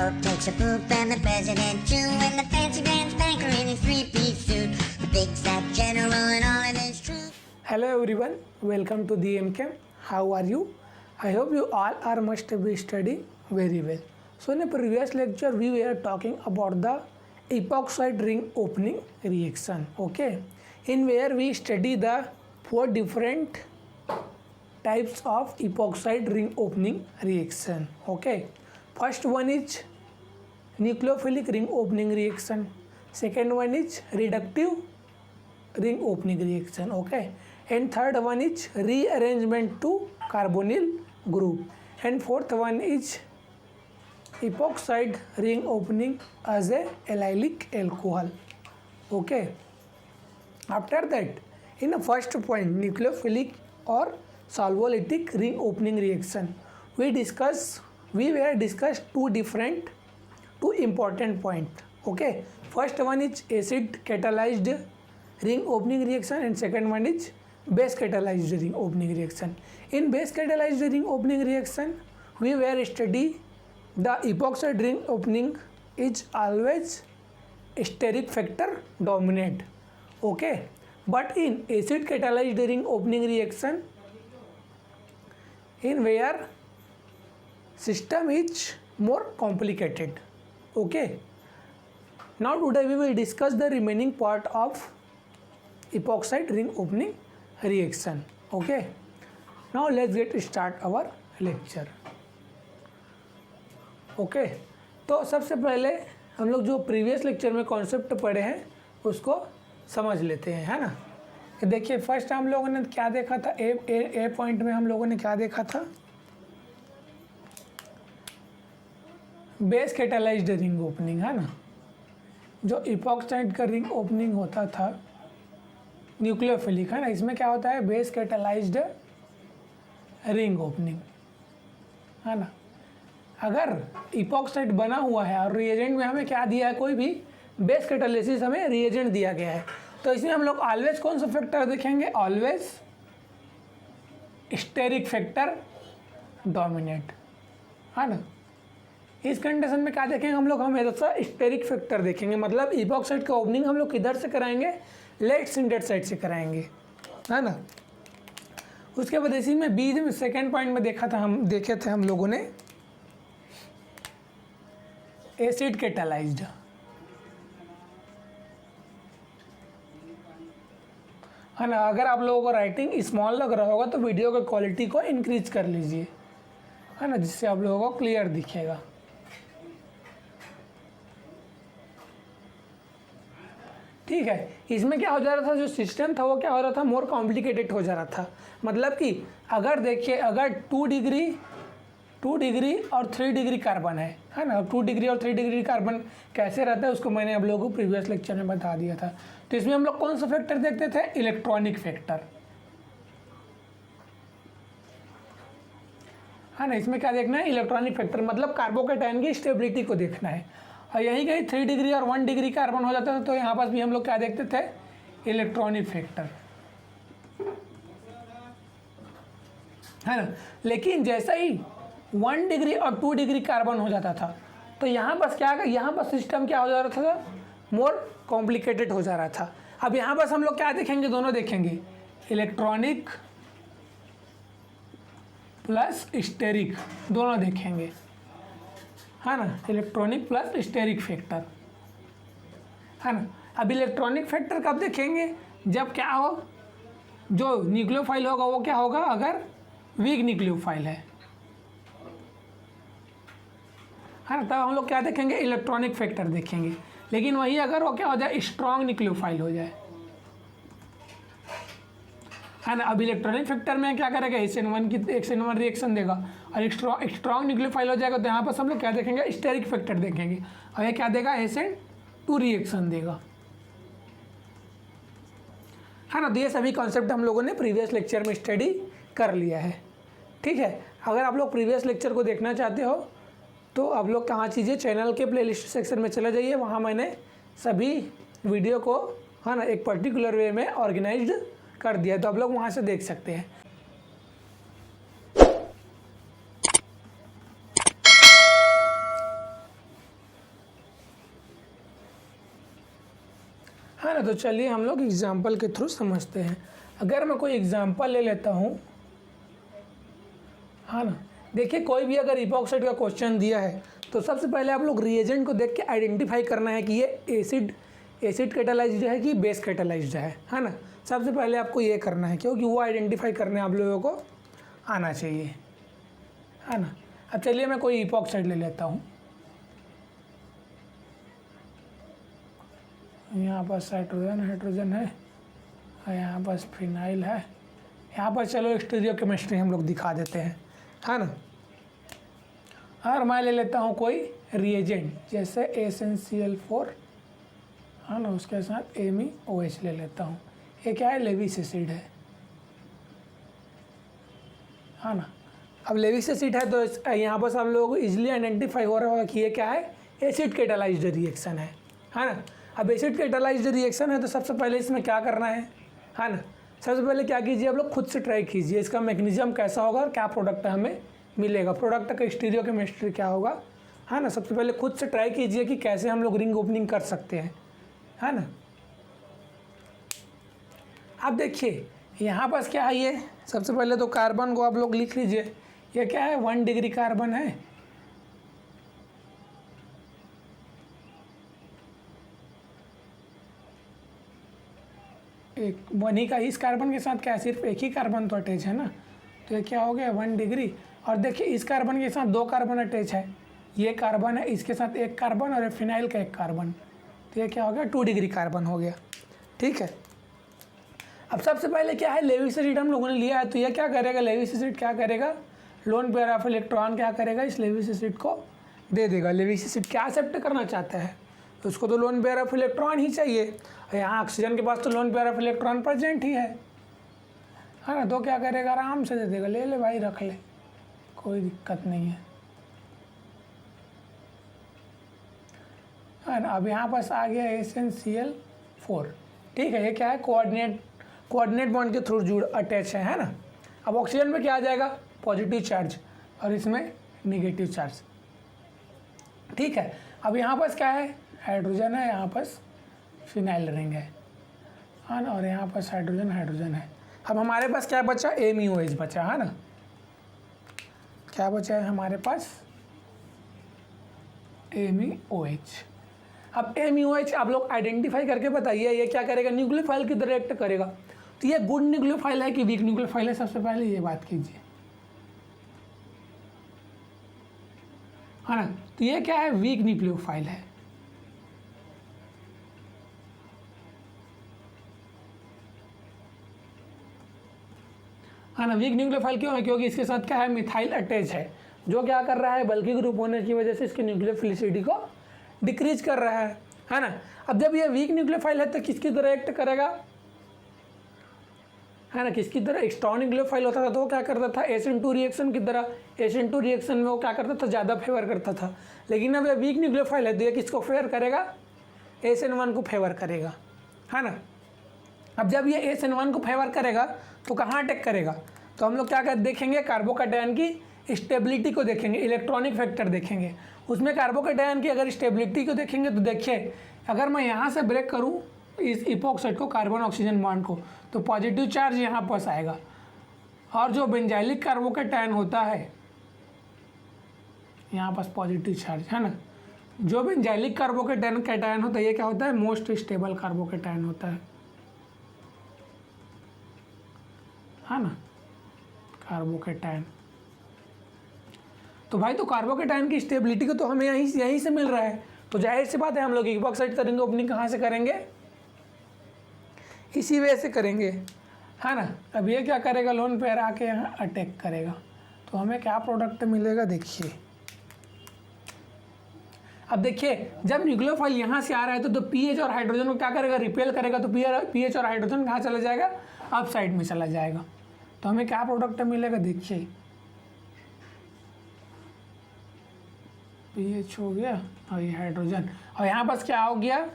Pope takes a poop and the president too, and the fancy pants banker in his three-piece suit, the big fat general and all of his troops. Hello everyone, welcome to the MChem. How are you? I hope you all are must be studying very well. So in the previous lecture we were talking about the epoxide ring opening reaction, okay, in where we study the 4 different types of epoxide ring opening reaction, okay. First one is nucleophilic ring opening reaction, second one is reductive ring opening reaction, okay, and third one is rearrangement to carbonyl group, and fourth one is epoxide ring opening as a allylic alcohol, okay. After that, in the first point, nucleophilic or solvolytic ring opening reaction, we were discussed two important point, okay. First one is acid catalyzed ring opening reaction and second one is base catalyzed ring opening reaction. In base catalyzed ring opening reaction, we were study the epoxide ring opening is always steric factor dominant, okay. But in acid catalyzed ring opening reaction, in where system is more complicated, okay. Now today we will discuss the remaining part of epoxide ring opening reaction, okay. Now let's get start our lecture, okay. तो सबसे पहले हम लोग जो previous lecture में concept पढ़े हैं उसको समझ लेते हैं, है ना। देखिए फर्स्ट हम लोगों ने क्या देखा था, ए पॉइंट में हम लोगों ने क्या देखा था, बेस कैटालाइज्ड रिंग ओपनिंग, है ना। जो इपॉक्साइड का रिंग ओपनिंग होता था न्यूक्लियोफिलिक, है ना, इसमें क्या होता है, बेस कैटालाइज्ड रिंग ओपनिंग, है ना। अगर इपॉक्साइड बना हुआ है और रिएजेंट में हमें क्या दिया है, कोई भी बेस कैटालिसिस हमें रिएजेंट दिया गया है, तो इसमें हम लोग ऑलवेज कौन सा फैक्टर देखेंगे, ऑलवेज स्टेरिक फैक्टर डोमिनेट, है ना। इस कंडीशन में क्या देखेंगे हम लोग, हमेशा स्टेरिक फैक्टर देखेंगे, मतलब इपॉक्साइड का ओपनिंग हम लोग किधर से कराएंगे, लेट सिंडेड साइड से कराएंगे, है ना। उसके बाद इसी में बीच में सेकेंड पॉइंट में देखे थे हम लोगों ने एसिड कैटालाइज्ड, है ना। अगर आप लोगों को राइटिंग स्मॉल लग रहा होगा तो वीडियो की क्वालिटी को इंक्रीज कर लीजिए, है ना, जिससे आप लोगों को क्लियर दिखेगा। ठीक है, इसमें क्या हो जा रहा था, जो सिस्टम था वो क्या हो रहा था, मोर कॉम्प्लिकेटेड हो जा रहा था। मतलब कि अगर देखिए, अगर 2 डिग्री और 3 डिग्री कार्बन है ना, 2 डिग्री और 3 डिग्री कार्बन कैसे रहता है उसको मैंने आप लोगों को प्रीवियस लेक्चर में बता दिया था। तो इसमें हम लोग कौन सा फैक्टर देखते थे, इलेक्ट्रॉनिक फैक्टर, है ना। इसमें क्या देखना है, इलेक्ट्रॉनिक फैक्टर, मतलब कार्बोकैटायन की स्टेबिलिटी को देखना है। और यहीं कहीं 3 डिग्री और 1 डिग्री कार्बन हो जाता था तो यहाँ पास भी हम लोग क्या देखते थे, इलेक्ट्रॉनिक फैक्टर, है ना। लेकिन जैसा ही 1 डिग्री और 2 डिग्री कार्बन हो जाता था तो यहाँ बस क्या, यहाँ पर सिस्टम क्या हो जा रहा था, मोर कॉम्प्लिकेटेड हो जा रहा था। अब यहाँ बस हम लोग क्या देखेंगे, दोनों देखेंगे, इलेक्ट्रॉनिक प्लस स्टेरिक, दोनों देखेंगे, है ना, इलेक्ट्रॉनिक प्लस स्टेरिक फैक्टर, है ना। अब इलेक्ट्रॉनिक फैक्टर कब देखेंगे, जब क्या हो, जो न्यूक्लियोफाइल होगा वो क्या होगा, अगर वीक न्यूक्लियोफाइल है ना, तब हम लोग क्या देखेंगे, इलेक्ट्रॉनिक फैक्टर देखेंगे। लेकिन वही अगर वो क्या हो जाए, स्ट्रॉन्ग न्यूक्लियोफाइल हो जाए, है ना। अब इलेक्ट्रॉनिक फैक्टर में क्या करेगा, SN1 रिएक्शन देगा और स्ट्रॉन्ग न्यूक्लियोफाइल हो जाएगा, तो यहाँ पर हम लोग क्या देखेंगे, स्टेरिक फैक्टर देखेंगे, और ये क्या देगा, SN2 रिएक्शन देगा, है ना। तो ये सभी कॉन्सेप्ट हम लोगों ने प्रीवियस लेक्चर में स्टडी कर लिया है, ठीक है। अगर आप लोग प्रीवियस लेक्चर को देखना चाहते हो तो आप लोग कहाँ चीज़ें, चैनल के प्लेलिस्ट सेक्शन में चले जाइए, वहाँ मैंने सभी वीडियो को, है ना, एक पर्टिकुलर वे में ऑर्गेनाइज्ड कर दिया, तो आप लोग वहाँ से देख सकते हैं। है ना। तो चलिए हम लोग एग्जाम्पल के थ्रू समझते हैं। अगर मैं कोई एग्जाम्पल ले लेता हूँ, है ना, देखिए कोई भी अगर इपॉक्साइड का क्वेश्चन दिया है तो सबसे पहले आप लोग रिएजेंट को देख के आइडेंटिफाई करना है कि ये एसिड कैटालाइज्ड है कि बेस कैटालाइज्ड है ना। सबसे पहले आपको ये करना है, क्योंकि वो आइडेंटिफाई करने आप लोगों को आना चाहिए, है ना। अब चलिए मैं कोई इपॉक्साइड ले लेता हूँ। यहाँ पर हाइड्रोजन है और यहाँ पर फिनाइल है। यहाँ पर चलो स्टीरियोकेमिस्ट्री हम लोग दिखा देते हैं, है ना। और मैं ले लेता हूँ कोई रिएजेंट, जैसे AsNCl4, है ना, उसके साथ AmOH ले लेता हूँ। ये क्या है, लेविस एसिड है ना। अब लेविस एसिड है तो यहाँ पर सब लोगों को इजीली आइडेंटिफाई हो रहा होगा कि ये क्या है, एसिड कैटालाइज्ड रिएक्शन है ना। अब एसिड कैटालाइज्ड रिएक्शन है तो सबसे पहले इसमें क्या करना है ना। सबसे पहले क्या कीजिए, आप लोग खुद से ट्राई कीजिए इसका मैकेनिज्म कैसा होगा और क्या प्रोडक्ट हमें मिलेगा, प्रोडक्ट का स्टीरियोकेमिस्ट्री क्या होगा, है ना। सबसे पहले खुद से ट्राई कीजिए कि कैसे हम लोग रिंग ओपनिंग कर सकते हैं, है ना। अब देखिए यहाँ पास क्या है, ये सबसे पहले तो कार्बन को आप लोग लिख लीजिए। ये क्या है, 1 डिग्री कार्बन है। एक बनी का इस कार्बन के साथ क्या है, सिर्फ एक ही कार्बन तो अटैच है ना, तो ये क्या हो गया 1 डिग्री। और देखिए इस कार्बन के साथ 2 कार्बन अटैच है, ये कार्बन है, इसके साथ 1 कार्बन और फिनाइल का 1 कार्बन, तो ये क्या हो गया 2 डिग्री कार्बन हो गया। ठीक है। अब सबसे पहले क्या है, लेविस एसिड हम लोगों ने लिया है, तो ये क्या करेगा, लेविस एसिड क्या करेगा, लोन पेयर ऑफ इलेक्ट्रॉन क्या करेगा, इस लेविस एसिड को दे देगा। लेविस एसिड क्या एक्सेप्ट करना चाहता है, तो उसको तो लोन पेयर ऑफ इलेक्ट्रॉन ही चाहिए, और यहाँ ऑक्सीजन के पास तो lone pair of electron present ही है ना। तो क्या करेगा, आराम से दे देगा, ले ले भाई रख ले, कोई दिक्कत नहीं है ना। अब यहाँ पास आ गया AsNCl4। ठीक है, ये क्या है, कोऑर्डिनेट बॉन्ड के थ्रू जुड़ अटैच है ना। अब ऑक्सीजन में क्या आ जाएगा, पॉजिटिव चार्ज, और इसमें नेगेटिव चार्ज। ठीक है। अब यहाँ पास क्या है, हाइड्रोजन है, यहाँ पास फिनाइल रिंग है ना, और यहाँ पास हाइड्रोजन है। अब हमारे पास क्या बचा, AmOH बचा, है ना। क्या बचा है हमारे पास, AmOH। अब AmOH आप लोग आइडेंटिफाई करके बताइए ये क्या करेगा, न्यूक्लियोफाइल की तरह एक्ट करेगा। तो ये गुड न्यूक्लियोफाइल है कि वीक न्यूक्लियोफाइल है, सबसे पहले ये बात कीजिए, है ना। तो ये क्या है, वीक न्यूक्लियोफाइल है ना। वीक न्यूक्लियोफाइल क्यों है, क्योंकि इसके साथ क्या है, मिथाइल अटैच है, जो क्या कर रहा है, बल्कि ग्रुप होने की वजह से इसकी न्यूक्लियोफिलिसिटी को डिक्रीज कर रहा है ना। अब जब ये वीक न्यूक्लियोफाइल है तो किसकी तरह एक्ट करेगा, है ना, किसकी तरह, स्ट्रॉन्ग न्यूक्लियोफाइल होता था तो वो क्या करता था, SN2 रिएक्शन की तरह, SN2 रिएक्शन में वो क्या करता था, ज़्यादा फेवर करता था। लेकिन अब ये वीक न्यूक्लियोफाइल है तो ये किसको फेवर करेगा, SN1 को फेवर करेगा, है ना। अब जब ये SN1 को फेवर करेगा तो कहाँ अटैक करेगा, तो हम लोग क्या कर देखेंगे, कार्बोकैटायन की स्टेबिलिटी को देखेंगे, इलेक्ट्रॉनिक फैक्टर देखेंगे। उसमें कार्बोकैटायन की अगर स्टेबिलिटी को देखेंगे तो देखिए, अगर मैं यहाँ से ब्रेक करूँ इस इपॉक्साइड को, कार्बन ऑक्सीजन बॉन्ड को, तो पॉजिटिव चार्ज यहाँ पास आएगा, और जो बेंजाइलिक कार्बोकैटायन होता है यहाँ पास पॉजिटिव चार्ज, है ना। जो बेंजाइलिक कार्बोकैटायन होता है ये क्या होता है, मोस्ट स्टेबल कार्बोकैटायन होता है ना, कार्बोकैटायन। तो भाई तो कार्बोकैटायन की स्टेबिलिटी को तो हमें यहीं से मिल रहा है, तो जाहिर सी बात है हम लोग इपॉक्साइड करेंगे ओपनिंग कहाँ से करेंगे, इसी वे से करेंगे, है ना। अब ये क्या करेगा, लोन पेयर आके यहाँ अटैक करेगा, तो हमें क्या प्रोडक्ट मिलेगा, देखिए। अब देखिए जब न्यूक्लियोफाइल यहाँ से आ रहा है तो पीएच और हाइड्रोजन को क्या करेगा, रिपेल करेगा, तो पीएच और हाइड्रोजन कहाँ चला जाएगा, अप साइड में चला जाएगा, तो हमें क्या प्रोडक्ट मिलेगा, देखिए पीएच हो गया और ये हाइड्रोजन, और यहाँ पास क्या हो गया,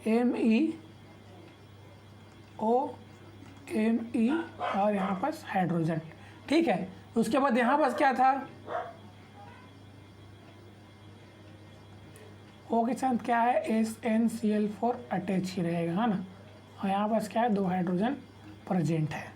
MeO और यहाँ पास हाइड्रोजन। ठीक है, उसके बाद यहाँ पास क्या था, O के साथ क्या है, SnCl4 अटैच ही रहेगा, है ना। और यहाँ पास क्या है, 2 हाइड्रोजन प्रेजेंट है।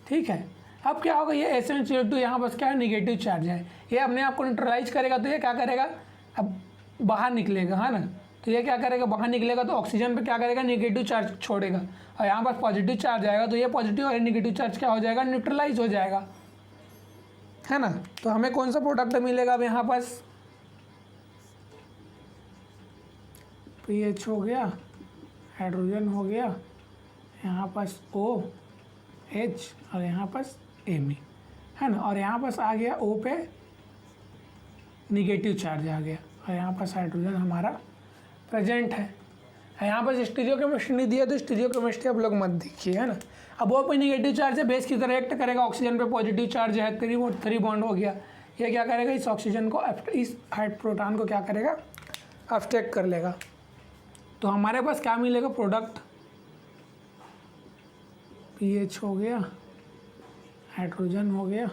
ठीक है, अब क्या होगा, ये SnCl2 यहाँ पास क्या है, निगेटिव चार्ज है, ये अपने आप को न्यूट्रलाइज करेगा, तो ये क्या करेगा, अब बाहर निकलेगा, है ना। तो ये क्या करेगा, बाहर निकलेगा तो ऑक्सीजन पे क्या करेगा, निगेटिव चार्ज छोड़ेगा, और यहाँ पास पॉजिटिव चार्ज आएगा, तो ये पॉजिटिव और निगेटिव चार्ज क्या हो जाएगा, न्यूट्रलाइज हो जाएगा, है ना। तो हमें कौन सा प्रोडक्ट मिलेगा अब यहाँ पास, पीएच हो गया, हाइड्रोजन हो गया, यहाँ पास OH और यहाँ पास Me, है ना। और यहाँ पास आ गया O पे निगेटिव चार्ज आ गया, और यहाँ पास हाइड्रोजन हमारा प्रेजेंट है। यहाँ पास स्टीरियो केमिस्ट्री नहीं दिया, तो स्टीरियो केमिस्ट्री आप लोग मत देखिए, है ना। अब वो पे निगेटिव चार्ज है, बेस की तरह एक्ट करेगा, ऑक्सीजन पे पॉजिटिव चार्ज है, 3 बॉन्ड हो गया, ये क्या करेगा, इस ऑक्सीजन को, इस प्रोटॉन को क्या करेगा, अब्स्ट्रैक्ट कर लेगा। तो हमारे पास क्या मिलेगा, प्रोडक्ट पीएच हो गया, हाइड्रोजन हो गया,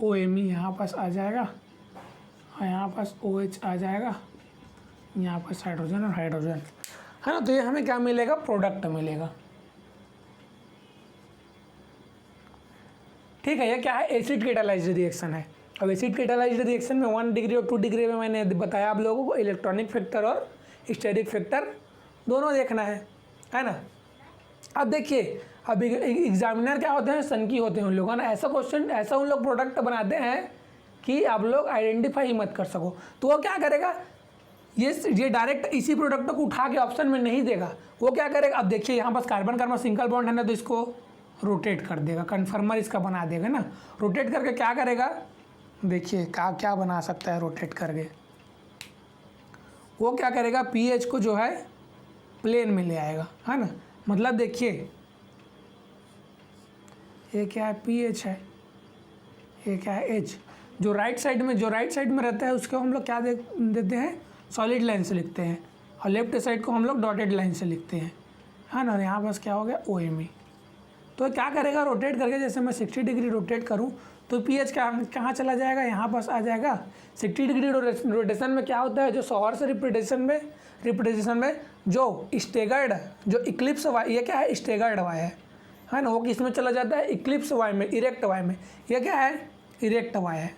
OMe यहाँ पास आ जाएगा, और यहाँ पास OH आ जाएगा, यहाँ पास हाइड्रोजन और हाइड्रोजन, है ना। तो ये हमें क्या मिलेगा, प्रोडक्ट मिलेगा। ठीक है, ये क्या है, एसिड कैटालाइज्ड रिएक्शन है। अब एसिड कैटालाइज्ड रिएक्शन में 1 डिग्री और 2 डिग्री में मैंने बताया आप लोगों को, इलेक्ट्रॉनिक फैक्टर और स्टेरिक फैक्टर दोनों देखना है ना। अब देखिए, अब एग्जामिनर क्या होते हैं, सनकी होते हैं उन लोग, है ना। ऐसा क्वेश्चन, ऐसा उन लोग प्रोडक्ट बनाते हैं कि आप लोग आइडेंटिफाई मत कर सको। तो वो क्या करेगा, ये डायरेक्ट इसी प्रोडक्ट को उठा के ऑप्शन में नहीं देगा। वो क्या करेगा, अब देखिए यहाँ पास कार्बन कार्बन सिंगल बॉन्ड है ना, तो इसको रोटेट कर देगा, कन्फर्मर इसका बना देगा ना। रोटेट करके क्या करेगा, देखिए क्या बना सकता है रोटेट करके, वो क्या करेगा, पीएच को जो है प्लेन में ले आएगा, है ना। मतलब देखिए ये क्या है, पीएच है, ये क्या है, एच। जो राइट साइड में रहता है उसको हम लोग क्या देते हैं, सॉलिड लाइन से लिखते हैं, और लेफ्ट साइड को हम लोग डॉटेड लाइन से लिखते हैं, है ना। और यहाँ पास क्या हो गया, OMe। तो क्या करेगा, रोटेट करके, जैसे मैं 60 डिग्री रोटेट करूँ तो पीएच कहाँ चला जाएगा, यहाँ पास आ जाएगा। 60 डिग्री रोटेशन में क्या होता है, जो सौर से रिप्रेजेंटेशन में जो स्टेगर्ड, जो इक्लिप्स वाई, ये क्या है, स्टेगर्ड वाई है ना, वो किस में चला जाता है, इक्लिप्स वाई में, इरेक्ट वाई में। ये क्या है, इरेक्ट वाई है,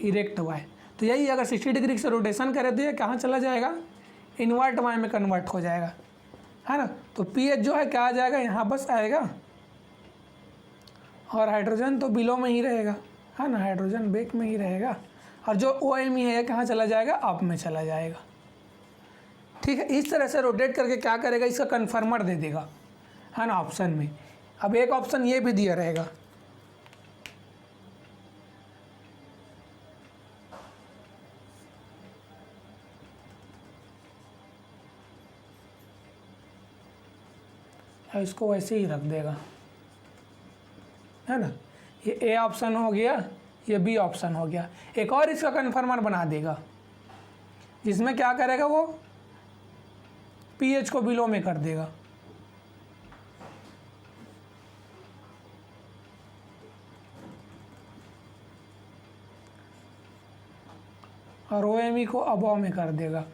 इरेक्ट वाई। तो यही अगर 60 डिग्री से रोटेशन करें तो ये कहाँ चला जाएगा, इन्वर्ट वाई में कन्वर्ट हो जाएगा, है ना। तो पीएच जो है क्या आ जाएगा, यहाँ बस आएगा, और हाइड्रोजन तो बिलो में ही रहेगा, है ना, हाइड्रोजन बेक में ही रहेगा, और जो OMe है कहाँ चला जाएगा, अप में चला जाएगा। ठीक है, इस तरह से रोटेट करके क्या करेगा, इसका कन्फर्मर दे देगा, है ना, ऑप्शन में। अब एक ऑप्शन ये भी दिया रहेगा, इसको वैसे ही रख देगा, है ना। ये ए ऑप्शन हो गया, ये बी ऑप्शन हो गया। एक और इसका कन्फर्मर बना देगा, जिसमें क्या करेगा, वो पीएच को बिलो में कर देगा, और OMe को अबव में कर देगा,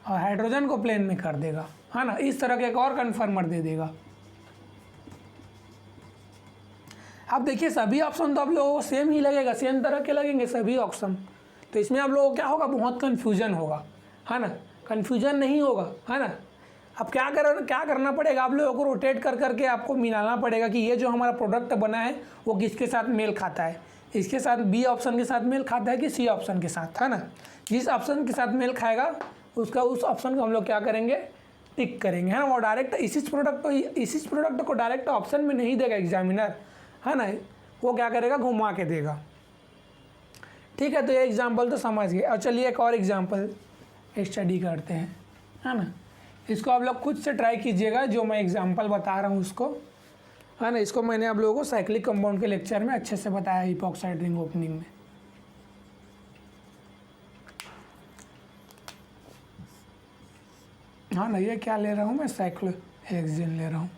और हाइड्रोजन को प्लेन में कर देगा, है ना। इस तरह के एक और कन्फर्मर दे देगा। अब देखिए सभी ऑप्शन तो आप लोगों को सेम ही लगेगा, सेम तरह के लगेंगे सभी ऑप्शन। तो इसमें आप लोगों को क्या होगा, बहुत कन्फ्यूजन होगा, है ना। कन्फ्यूजन नहीं होगा, है ना। अब क्या करना पड़ेगा, आप लोगों को रोटेट कर करके आपको मिलाना पड़ेगा कि ये जो हमारा प्रोडक्ट बना है वो किसके साथ मेल खाता है, इसके साथ बी ऑप्शन के साथ मेल खाता है कि सी ऑप्शन के साथ, है ना। जिस ऑप्शन के साथ मेल खाएगा उस ऑप्शन को हम लोग क्या करेंगे, टिक करेंगे, है ना। वो डायरेक्ट इसी प्रोडक्ट को डायरेक्ट ऑप्शन में नहीं देगा एग्जामिनर, है ना, वो क्या करेगा, घुमा के देगा। ठीक है, तो ये एग्जाम्पल तो समझ गए। और चलिए एक और एग्जाम्पल स्टडी करते हैं, है ना। इसको आप लोग खुद से ट्राई कीजिएगा, जो मैं एग्जाम्पल बता रहा हूँ उसको, है ना। इसको मैंने आप लोगों को साइक्लिक कंपाउंड के लेक्चर में अच्छे से बताया, इपॉक्साइड रिंग ओपनिंग में। हाँ ना, ये क्या ले रहा हूँ मैं, साइक्लोहेक्सेन ले रहा हूँ।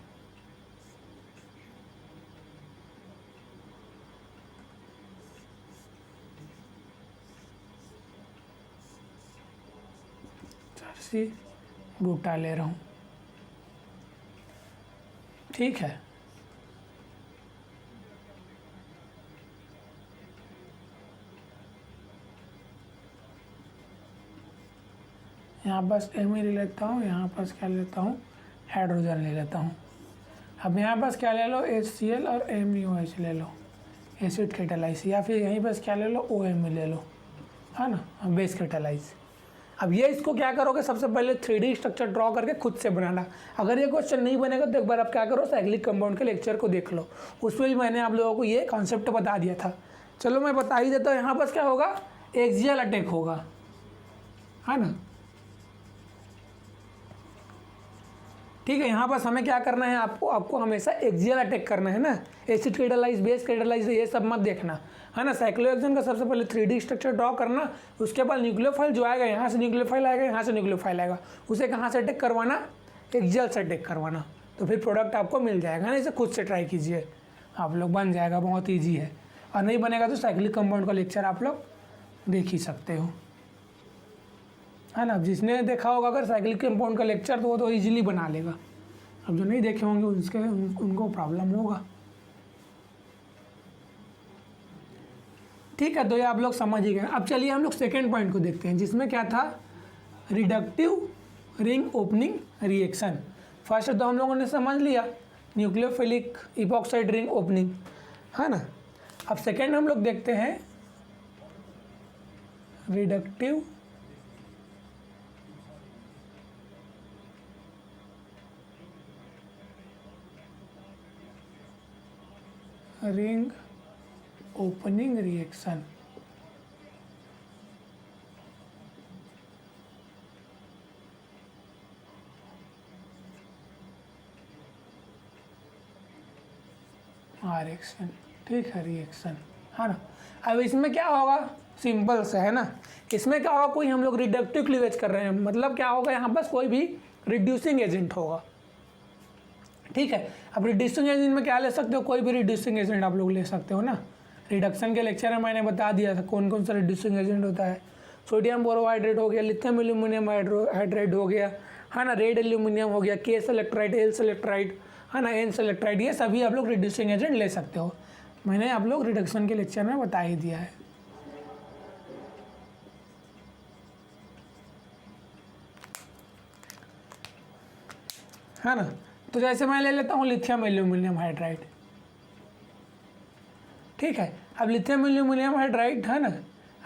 HC बूटा ले रहा हूँ, ठीक है। यहाँ बस Ame ले लेता हूँ, यहाँ पास क्या लेता हूँ, हाइड्रोजन ले लेता हूँ। अब यहाँ पास क्या ले लो, HCl और MuOH ले लो, एसिड कैटालाइज, या फिर यहीं पास क्या ले लो, OMe ले लो, है ना, बेस कैटालाइज। अब ये इसको क्या करोगे, सबसे पहले 3D स्ट्रक्चर ड्रॉ करके खुद से बनाना। अगर ये क्वेश्चन नहीं बनेगा तो एक बार आप क्या करो, साइक्लिक कंपाउंड के लेक्चर को देख लो, उसमें भी मैंने आप लोगों को ये कॉन्सेप्ट बता दिया था। चलो मैं बता ही देता हूँ। यहाँ पास क्या होगा, एक्सियल अटैक होगा, है ना, ठीक है। यहाँ पास हमें क्या करना है, आपको हमेशा एक्सियल अटैक करना है ना, एसिड कैटालाइज, बेस कैटालाइज, ये सब मत देखना, है ना। साइक्लोहेक्सेन का सबसे पहले 3D स्ट्रक्चर ड्रॉ करना, उसके बाद न्यूक्लियोफाइल जो आएगा, यहाँ से न्यूक्लियोफाइल आएगा, यहाँ से न्यूक्लियोफाइल आएगा, उसे कहाँ से अटैक करवाना, एक्सियल से अटैक करवाना, तो फिर प्रोडक्ट आपको मिल जाएगा ना। इसे खुद से ट्राई कीजिए, आप लोग बन जाएगा, बहुत ईजी है। और नहीं बनेगा तो साइक्लिक कंपाउंड का लेक्चर आप लोग देख ही सकते हो, है ना। जिसने देखा होगा अगर साइक्लिक कंपाउंड का लेक्चर तो वो तो ईजिली बना लेगा। अब जो नहीं देखे होंगे उनको प्रॉब्लम होगा, ठीक है। तो ये आप लोग समझ ही गए। अब चलिए हम लोग सेकेंड पॉइंट को देखते हैं, जिसमें क्या था, reductive ring opening reaction. First तो हम लोगों ने समझ लिया, न्यूक्लियोफिलिक इपॉक्साइड रिंग ओपनिंग, है ना। अब सेकेंड हम लोग देखते हैं reductive ring opening reaction. Reaction, ठीक है, रिएक्शन, है ना। अब इसमें क्या होगा, सिंपल से, है ना। इसमें क्या होगा, कोई हम लोग रिडक्टिव क्लीवेज कर रहे हैं, मतलब क्या होगा, यहाँ बस कोई भी रिड्यूसिंग एजेंट होगा, ठीक है। अब रिड्यूसिंग एजेंट में क्या ले सकते हो, कोई भी रिड्यूसिंग एजेंट आप लोग ले सकते हो ना। रिडक्शन के लेक्चर में मैंने बता दिया था कौन कौन सा रिड्यूसिंग एजेंट होता है। सोडियम बोरोहाइड्रेट हो गया, लिथियम एल्यूमिनियम हाइड्राइड हो गया, है ना, रेड एल्यूमिनियम हो गया, के सेलेक्ट्राइड, एल सेलेक्ट्राइड, है ना, एन सेलेक्ट्राइड, ये सभी आप लोग रिड्यूसिंग एजेंट ले सकते हो। मैंने आप लोग रिडक्शन के लेक्चर में बता ही दिया है ना। तो जैसे मैं ले लेता हूँ लिथियम एल्यूमिनियम हाइड्राइड, ठीक है। अब लिथियम एल्यूमिनियम हाइड्राइड, है ना,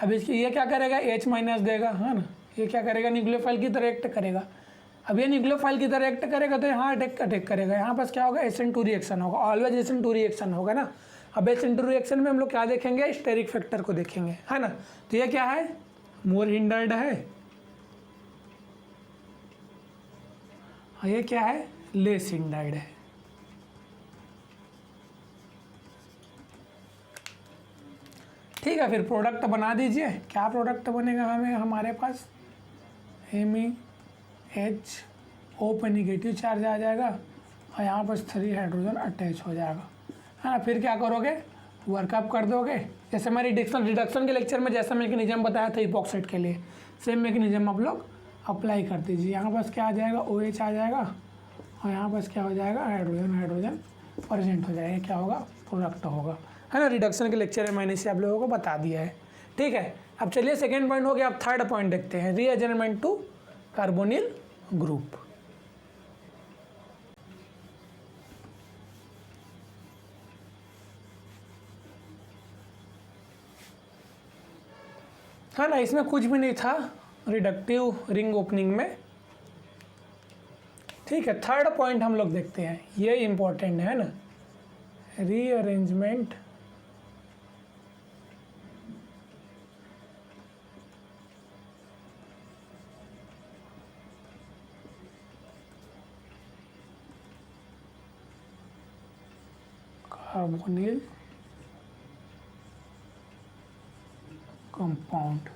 अब इसकी ये क्या करेगा, H- देगा, है ना, ये क्या करेगा, न्यूक्लियोफाइल की तरह एक्ट करेगा। अब ये न्यूक्लियोफाइल की तरह एक्ट करेगा तो यहाँ अटैक करेगा, यहाँ पास क्या होगा, SN2 रिएक्शन होगा, ऑलवेज SN2 रिएक्शन होगा ना। अब SN2 रिएक्शन में हम लोग क्या देखेंगे, स्टेरिक फैक्टर को देखेंगे, है ना। तो ये क्या है, मोर हिंडर्ड है, ये क्या है, लेस हिंडर्ड है, ठीक है। फिर प्रोडक्ट बना दीजिए, क्या प्रोडक्ट बनेगा हमारे पास, MeH O पर निगेटिव चार्ज आ जाएगा और यहाँ पर 3 हाइड्रोजन अटैच हो जाएगा, है ना। फिर क्या करोगे, वर्कअप कर दोगे, जैसे मैं रिडक्शन के लेक्चर में जैसा मैकेनिज्म बताया था इपॉक्साइड के लिए, सेम मैकेनिज्म आप लोग अप्लाई कर दीजिए। यहाँ पास क्या आ जाएगा, OH आ जाएगा और यहाँ पास क्या हो जाएगा, हाइड्रोजन प्रेजेंट हो जाएगा, क्या होगा, प्रोडक्ट होगा, है ना। रिडक्शन के लेक्चर में मैंने इसे आप लोगों को बता दिया है, ठीक है। अब चलिए सेकेंड पॉइंट हो गया, अब थर्ड पॉइंट देखते हैं, रीअरेंजमेंट टू कार्बोनिल ग्रुप। है ना, इसमें कुछ भी नहीं था रिडक्टिव रिंग ओपनिंग में, ठीक है। थर्ड पॉइंट हम लोग देखते हैं, ये इंपॉर्टेंट है ना, रीअरेंजमेंट कार्बोनिल कंपाउंड,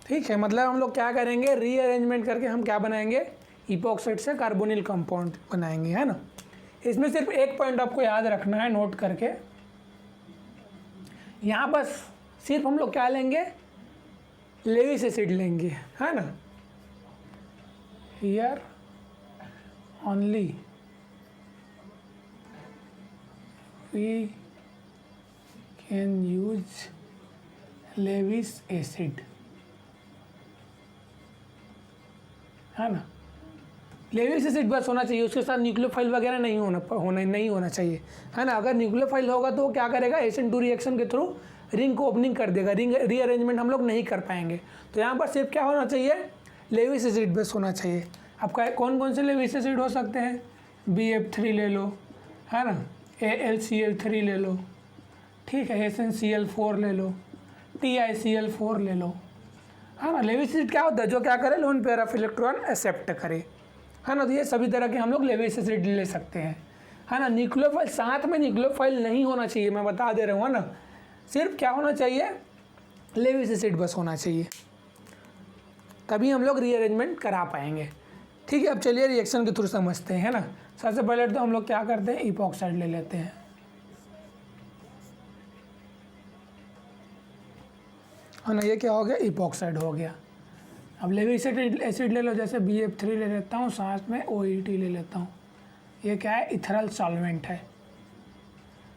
ठीक है। मतलब हम लोग क्या करेंगे, रीअरेंजमेंट करके हम क्या बनाएंगे, इपॉक्साइड से कार्बोनिल कंपाउंड बनाएंगे, है ना। इसमें सिर्फ एक पॉइंट आपको याद रखना है, नोट करके, यहाँ बस सिर्फ हम लोग क्या लेंगे, लेविस एसिड लेंगे, है ना। here only we can use Lewis acid, है ना। लेविस एसिड बस होना चाहिए, उसके साथ न्यूक्लियोफाइल वगैरह नहीं होना चाहिए, है ना। अगर न्यूक्लियोफाइल होगा तो वो क्या करेगा, SN2 रिएक्शन के थ्रू रिंग को ओपनिंग कर देगा, रिंग रीअरेंजमेंट हम लोग नहीं कर पाएंगे। तो यहाँ पर सिर्फ क्या होना चाहिए, लेविस एसिड बस होना चाहिए। आपका कौन कौन से लेविस एसिड हो सकते हैं, BF3 ले लो, है ना, AlCl3 ले लो, ठीक है, SnCl4 ले लो, TiCl4 ले लो, है ना। लेविस एसिड क्या होता है, जो क्या करे, lone pair of electron accept करे, है ना। तो ये सभी तरह के हम लोग लेविस एसिड ले सकते हैं, है ना। न्यूक्लियोफाइल, साथ में न्यूक्लियोफाइल नहीं होना चाहिए, मैं बता दे रहा हूँ, है ना। सिर्फ क्या होना चाहिए, लेविस एसिड बस होना चाहिए, तभी हम लोग रीअरेंजमेंट करा पाएंगे। ठीक है, अब चलिए रिएक्शन के थ्रू समझते हैं, है ना। सबसे पहले तो हम लोग क्या करते हैं, इपॉक्साइड ले लेते हैं, है ना। ये क्या हो गया, इपॉक्साइड हो गया। अब लेविस एसिड ले लो, जैसे BF3 ले लेता हूँ, साथ में OET ले लेता हूँ। ये क्या है, इथरल सॉल्वेंट है,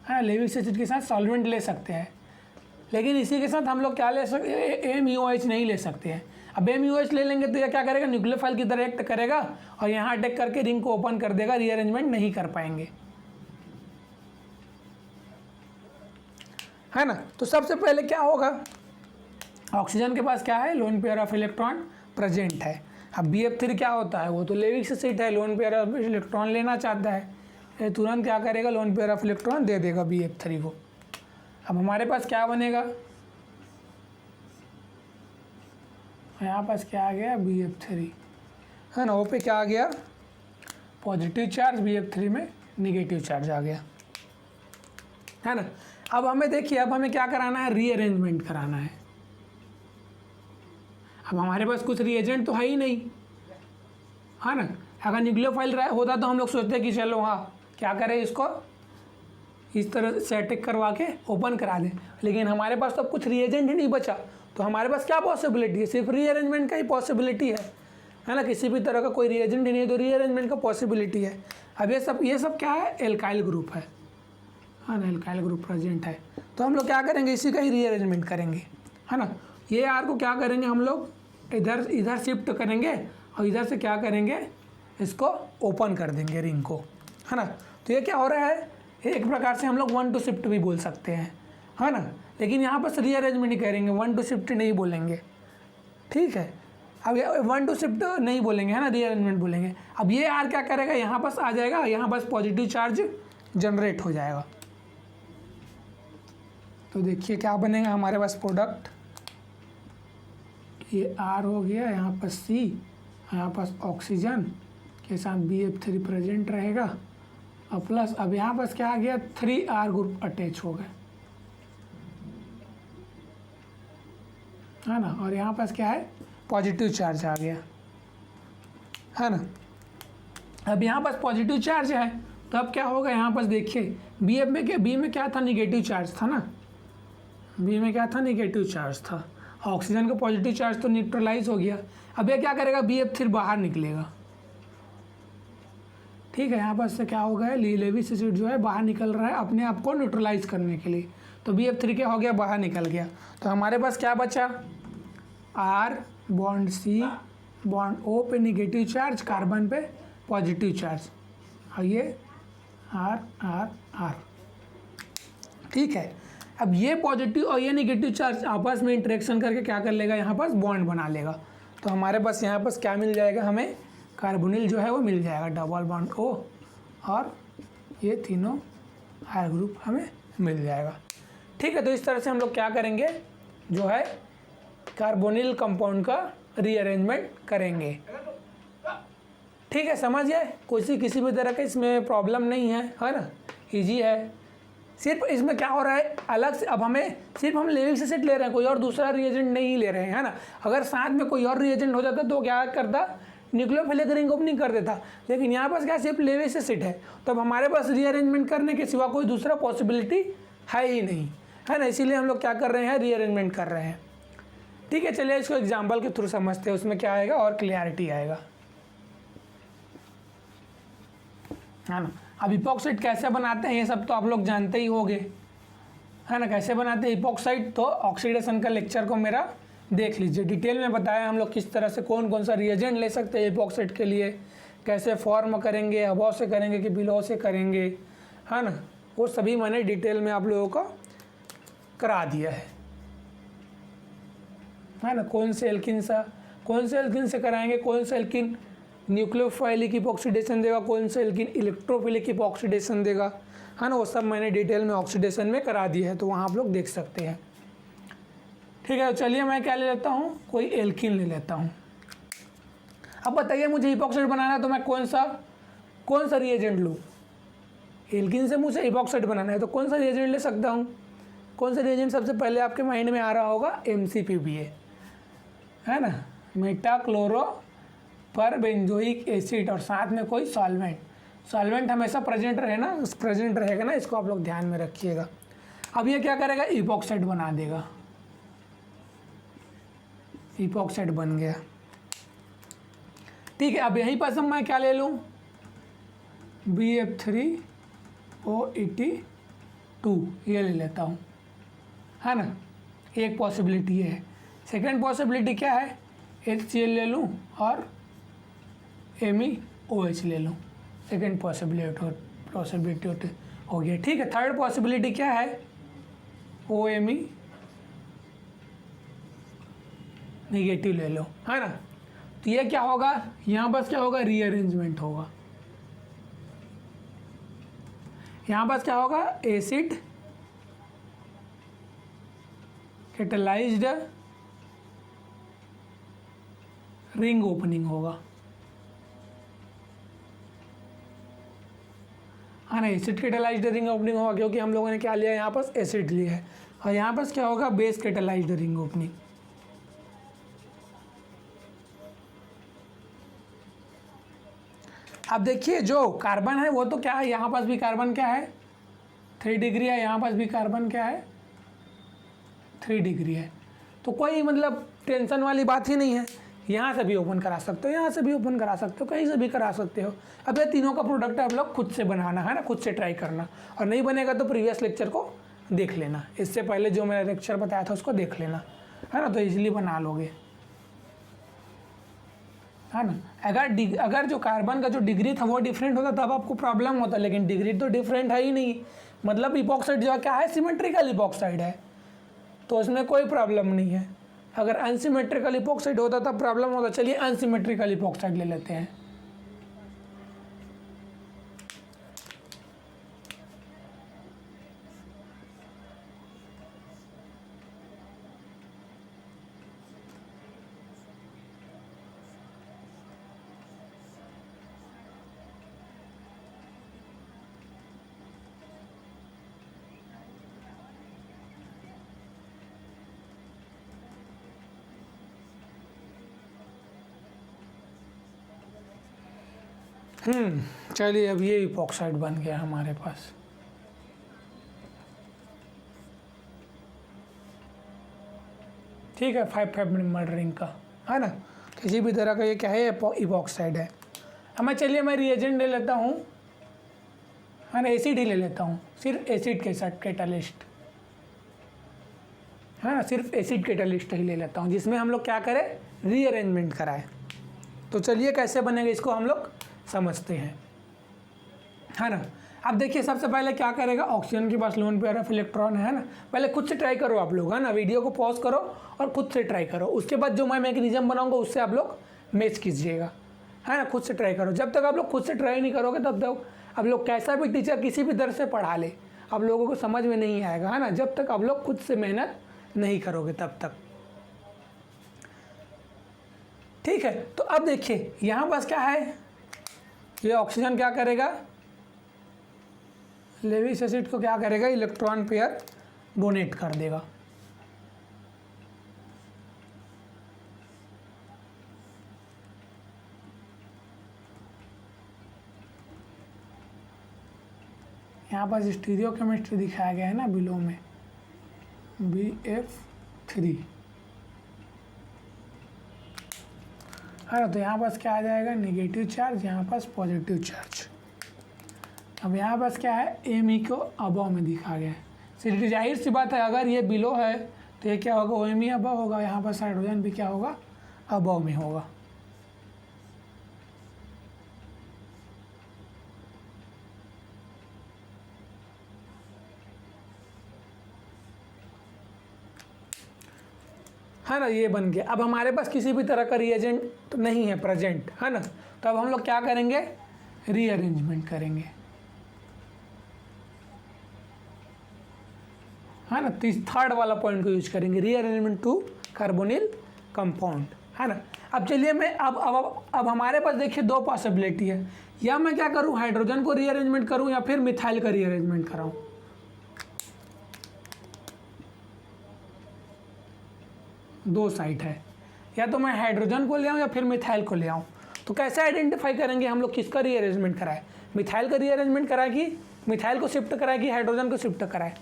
हाँ। लेविस एसिड के साथ सॉल्वेंट ले सकते हैं, लेकिन इसी के साथ हम लोग क्या ले सकते, MUOH नहीं ले सकते हैं। अब MUOH ले लेंगे तो ये क्या करेगा, न्यूक्लियोफाइल की तरह एक्ट करेगा और यहाँ अटैक करके रिंग को ओपन कर देगा, रीअरेंजमेंट नहीं कर पाएंगे, है ना। तो सबसे पहले क्या होगा, ऑक्सीजन के पास क्या है, loan pair of electron present है। अब BF3 क्या होता है, वो तो लेविस एसिड है, लोन पेयर ऑफ इलेक्ट्रॉन लेना चाहता है, ये तुरंत क्या करेगा, लोन पेयर ऑफ इलेक्ट्रॉन दे देगा BF3 को। अब हमारे पास क्या बनेगा, यहाँ पास क्या आ गया, BF3, है ना। वो पे क्या आ गया, पॉजिटिव चार्ज, BF3 में निगेटिव चार्ज आ गया, है ना। अब हमें देखिए, अब हमें क्या कराना है, रीअरेंजमेंट कराना है। अब हमारे पास कुछ रिएजेंट तो है ही नहीं, है ना। अगर न्यूक्लियोफाइल होता तो हम लोग सोचते कि चलो हाँ क्या करें, इसको इस तरह से अटैक करवा के ओपन करा दें, लेकिन हमारे पास तो कुछ रिएजेंट ही नहीं बचा। तो हमारे पास क्या पॉसिबिलिटी है, सिर्फ रीअरेंजमेंट का ही पॉसिबिलिटी है ना। किसी भी तरह का कोई रिएजेंट ही नहीं है, तो रीअरेंजमेंट का पॉसिबिलिटी है। अब ये सब क्या है, एल्काइल ग्रुप है ना, एल्काइल ग्रुप प्रेजेंट है। तो हम लोग क्या करेंगे, इसी का ही रीअरेंजमेंट करेंगे, है ना। ये आर को क्या करेंगे, हम लोग इधर शिफ्ट करेंगे और इधर से क्या करेंगे, इसको ओपन कर देंगे रिंग को, है ना। तो ये क्या हो रहा है, एक प्रकार से हम लोग 1 to शिफ्ट भी बोल सकते हैं, है ना। लेकिन यहाँ पर रीअरेंजमेंट ही करेंगे, 1 to शिफ्ट नहीं बोलेंगे, ठीक है। अब 1 to शिफ्ट नहीं बोलेंगे, है ना, रीअरेंजमेंट बोलेंगे। अब ये आर क्या करेगा, यहाँ पास आ जाएगा, यहाँ पास पॉजिटिव चार्ज जनरेट हो जाएगा। तो देखिए क्या बनेगा हमारे पास प्रोडक्ट, ये R हो गया, यहाँ पर C, यहाँ पास ऑक्सीजन के साथ BF3 प्रेजेंट रहेगा और प्लस अब यहाँ पास क्या आ गया, 3R ग्रुप अटैच हो गए, है ना। और यहाँ पास क्या है, पॉजिटिव चार्ज आ गया, है ना। अब यहाँ पास पॉजिटिव चार्ज है, तो अब क्या होगा, यहाँ पास देखिए बी में क्या था, निगेटिव चार्ज था ना, बी में क्या था, निगेटिव चार्ज था। ऑक्सीजन का पॉजिटिव चार्ज तो न्यूट्रलाइज हो गया। अब ये क्या करेगा, BF3 बाहर निकलेगा, ठीक है। यहाँ पर से क्या हो गया, लेविस एसिड जो है बाहर निकल रहा है अपने आप को न्यूट्रलाइज करने के लिए, तो BF3 क्या हो गया, बाहर निकल गया। तो हमारे पास क्या बचा, R bond C bond O पे निगेटिव चार्ज, कार्बन पे पॉजिटिव चार्ज, और ये R, ठीक है। अब ये पॉजिटिव और ये निगेटिव चार्ज आपस में इंटरेक्शन करके क्या कर लेगा, यहाँ पास बॉन्ड बना लेगा। तो हमारे पास यहाँ पास क्या मिल जाएगा, हमें कार्बोनिल जो है वो मिल जाएगा, डबल बॉन्ड O, और ये तीनों R ग्रुप हमें मिल जाएगा, ठीक है। तो इस तरह से हम लोग क्या करेंगे, जो है कार्बोनिल कंपाउंड का रीअरेंजमेंट करेंगे, ठीक है। समझिए, किसी भी तरह का इसमें प्रॉब्लम नहीं है ना, ईजी है। सिर्फ इसमें क्या हो रहा है, अलग से अब हमें सिर्फ हम लेविस एसिड ले रहे हैं, कोई और दूसरा रिएजेंट नहीं ले रहे हैं, है ना। अगर साथ में कोई और रिएजेंट हो जाता तो क्या करता, न्यूक्लियोफाइल रिंग ओपनिंग कर देता, लेकिन यहाँ पास क्या सिर्फ लेविस एसिड है, तो अब हमारे पास रीअरेंजमेंट करने के सिवा कोई दूसरा पॉसिबिलिटी है ही नहीं, है ना। इसीलिए हम लोग क्या कर रहे हैं, रीअरेंजमेंट कर रहे हैं, ठीक है। चलिए इसको एग्जाम्पल के थ्रू समझते हैं, उसमें क्या आएगा और क्लियरिटी आएगा। है ना। अब इपॉक्साइड कैसे बनाते हैं ये सब तो आप लोग जानते ही होंगे, है ना। कैसे बनाते हैं इपॉक्साइड, तो ऑक्सीडेशन का लेक्चर को मेरा देख लीजिए, डिटेल में बताया हम लोग किस तरह से कौन कौन सा रिएजेंट ले सकते हैं इपॉक्साइड के लिए, कैसे फॉर्म करेंगे, अबव से करेंगे कि बिलो से करेंगे, है ना। वो सभी मैंने डिटेल में आप लोगों को करा दिया है ना। कौन से एल्किन से कराएंगे, कौन से एल्किन न्यूक्लियोफाइलिक इपॉक्सीडेशन देगा, कौन से एल्किन इलेक्ट्रोफिलिक इपॉक्सीडेशन देगा, है ना। वो सब मैंने डिटेल में ऑक्सीडेशन में करा दिया है, तो वहाँ आप लोग देख सकते हैं। ठीक है, तो चलिए मैं क्या ले लेता हूँ, कोई एल्किन ले लेता हूँ। अब बताइए मुझे इपॉक्साइड बनाना है तो मैं कौन सा रिएजेंट लूँ। एल्किन से मुझे इपॉक्साइड बनाना है तो कौन सा रिएजेंट ले सकता हूँ। कौन सा रिएजेंट सबसे पहले आपके माइंड में आ रहा होगा, MCPBA, है ना, मेटाक्लोरो पर बेंजोइक एसिड, और साथ में कोई सॉल्वेंट हमेशा प्रेजेंट रहेगा ना, इसको आप लोग ध्यान में रखिएगा। अब ये क्या करेगा, इपॉक्साइड बना देगा। इपॉक्साइड बन गया। ठीक है, अब यहीं पर मैं क्या ले लूँ, BF3OET2 ये ले लेता हूँ, है ना। एक पॉसिबिलिटी है। सेकेंड पॉसिबिलिटी क्या है, HCl ले लूँ और MEOH ले लूँ। सेकेंड पॉसिबिलिटी हो गया। ठीक है, थर्ड पॉसिबिलिटी क्या है, OMe नेगेटिव ले लो, है ना। तो ये क्या होगा, यहाँ बस क्या होगा, रीअरेंजमेंट होगा। यहाँ बस क्या होगा, एसिड कैटेलाइज्ड रिंग ओपनिंग होगा, है ना। एसिड कैटेलाइज्ड रिंग ओपनिंग होगा क्योंकि हम लोगों ने क्या लिया, यहाँ पर एसिड लिया है, और यहाँ पर क्या होगा, बेस कैटेलाइज्ड रिंग ओपनिंग। अब देखिए जो कार्बन है वो तो क्या है, यहाँ पास भी कार्बन क्या है 3 डिग्री है, यहाँ पास भी कार्बन क्या है 3 डिग्री है, तो कोई मतलब टेंशन वाली बात ही नहीं है। यहाँ से भी ओपन करा सकते हो, यहाँ से भी ओपन करा सकते हो, कहीं से भी करा सकते हो। अब ये तीनों का प्रोडक्ट आप लोग खुद से बनाना, है ना, खुद से ट्राई करना, और नहीं बनेगा तो प्रीवियस लेक्चर को देख लेना, इससे पहले जो मैंने लेक्चर बताया था उसको देख लेना, है ना, तो इजीली बना लोगे, है ना। अगर जो कार्बन का जो डिग्री था वो डिफरेंट होता तब आपको प्रॉब्लम होता, लेकिन डिग्री तो डिफरेंट है ही नहीं, मतलब इपॉक्साइड जो क्या है, सिमेट्रिकल इपॉक्साइड है, तो उसमें कोई प्रॉब्लम नहीं है। अगर अनसिमेट्रिकल इपॉक्साइड होता तब प्रॉब्लम होता। चलिए अनसिमेट्रिकल इपॉक्साइड ले लेते हैं। चलिए अब ये इपॉक्साइड बन गया हमारे पास। ठीक है, 5 नंबर रिंग का, है ना, किसी भी तरह का ये क्या है, इपॉक्साइड है। अब चलिए मैं रिएजेंट ले लेता हूँ, है ना, एसिड ही ले लेता हूँ, सिर्फ एसिड के साथ कैटालिस्ट, है ना, सिर्फ एसिड कैटालिस्ट ही ले लेता हूँ, जिसमें हम लोग क्या करें, रीअरेंजमेंट कराएं। तो चलिए कैसे बनेगा इसको हम लोग समझते हैं, है ना। अब देखिए सबसे पहले क्या करेगा, ऑक्सीजन के पास लोन पेयर ऑफ इलेक्ट्रॉन है ना, पहले खुद से ट्राई करो आप लोग, है ना, वीडियो को पॉज करो और खुद से ट्राई करो। उसके बाद जो मैं मैकेनिज्म बनाऊंगा उससे आप लोग मैच कीजिएगा, है ना, खुद से ट्राई करो। जब तक आप लोग खुद से ट्राई नहीं करोगे तब तक आप लोग कैसा भी टीचर किसी भी दर से पढ़ा ले, आप लोगों को समझ में नहीं आएगा, है ना, जब तक आप लोग खुद से मेहनत नहीं करोगे तब तक। ठीक है, तो अब देखिए यहाँ पास क्या है, ये ऑक्सीजन क्या करेगा, लेविस एसिड को क्या करेगा, इलेक्ट्रॉन पेयर डोनेट कर देगा। यहाँ पर स्टीरियो केमिस्ट्री दिखाया गया है ना बिलो में, BF3, है ना, तो यहाँ पास क्या आ जाएगा, नेगेटिव चार्ज, यहाँ पास पॉजिटिव चार्ज, अब यहाँ पास क्या है, एम ई को अबव में दिखा गया है। सीधी जाहिर सी बात है, अगर ये बिलो है तो ये क्या होगा, ओ एम ई अबव होगा, यहाँ पर हाइड्रोजन भी क्या होगा, अबव में होगा। है ना, ये बन गया। अब हमारे पास किसी भी तरह का रिएजेंट नहीं है प्रेजेंट, है ना, तो अब हम लोग क्या करेंगे, रीअरेंजमेंट करेंगे, है ना। थर्ड वाला पॉइंट को यूज करेंगे, रीअरेंजमेंट टू कार्बोनिल कंपाउंड, है ना। अब चलिए मैं अब हमारे पास देखिए दो पॉसिबिलिटी है, या मैं क्या करूं, हाइड्रोजन को रीअरेंजमेंट करूं या फिर मिथाइल का रीअरेंजमेंट कराऊं। दो साइट है, या तो मैं हाइड्रोजन को ले आऊं या फिर मिथाइल को ले आऊं। तो कैसे आइडेंटिफाई करेंगे हम लोग किसका रीअरेंजमेंट कराए, मिथाइल का रीअरेंजमेंट कराए कि मिथाइल को शिफ्ट कराए कि हाइड्रोजन को शिफ्ट कराए,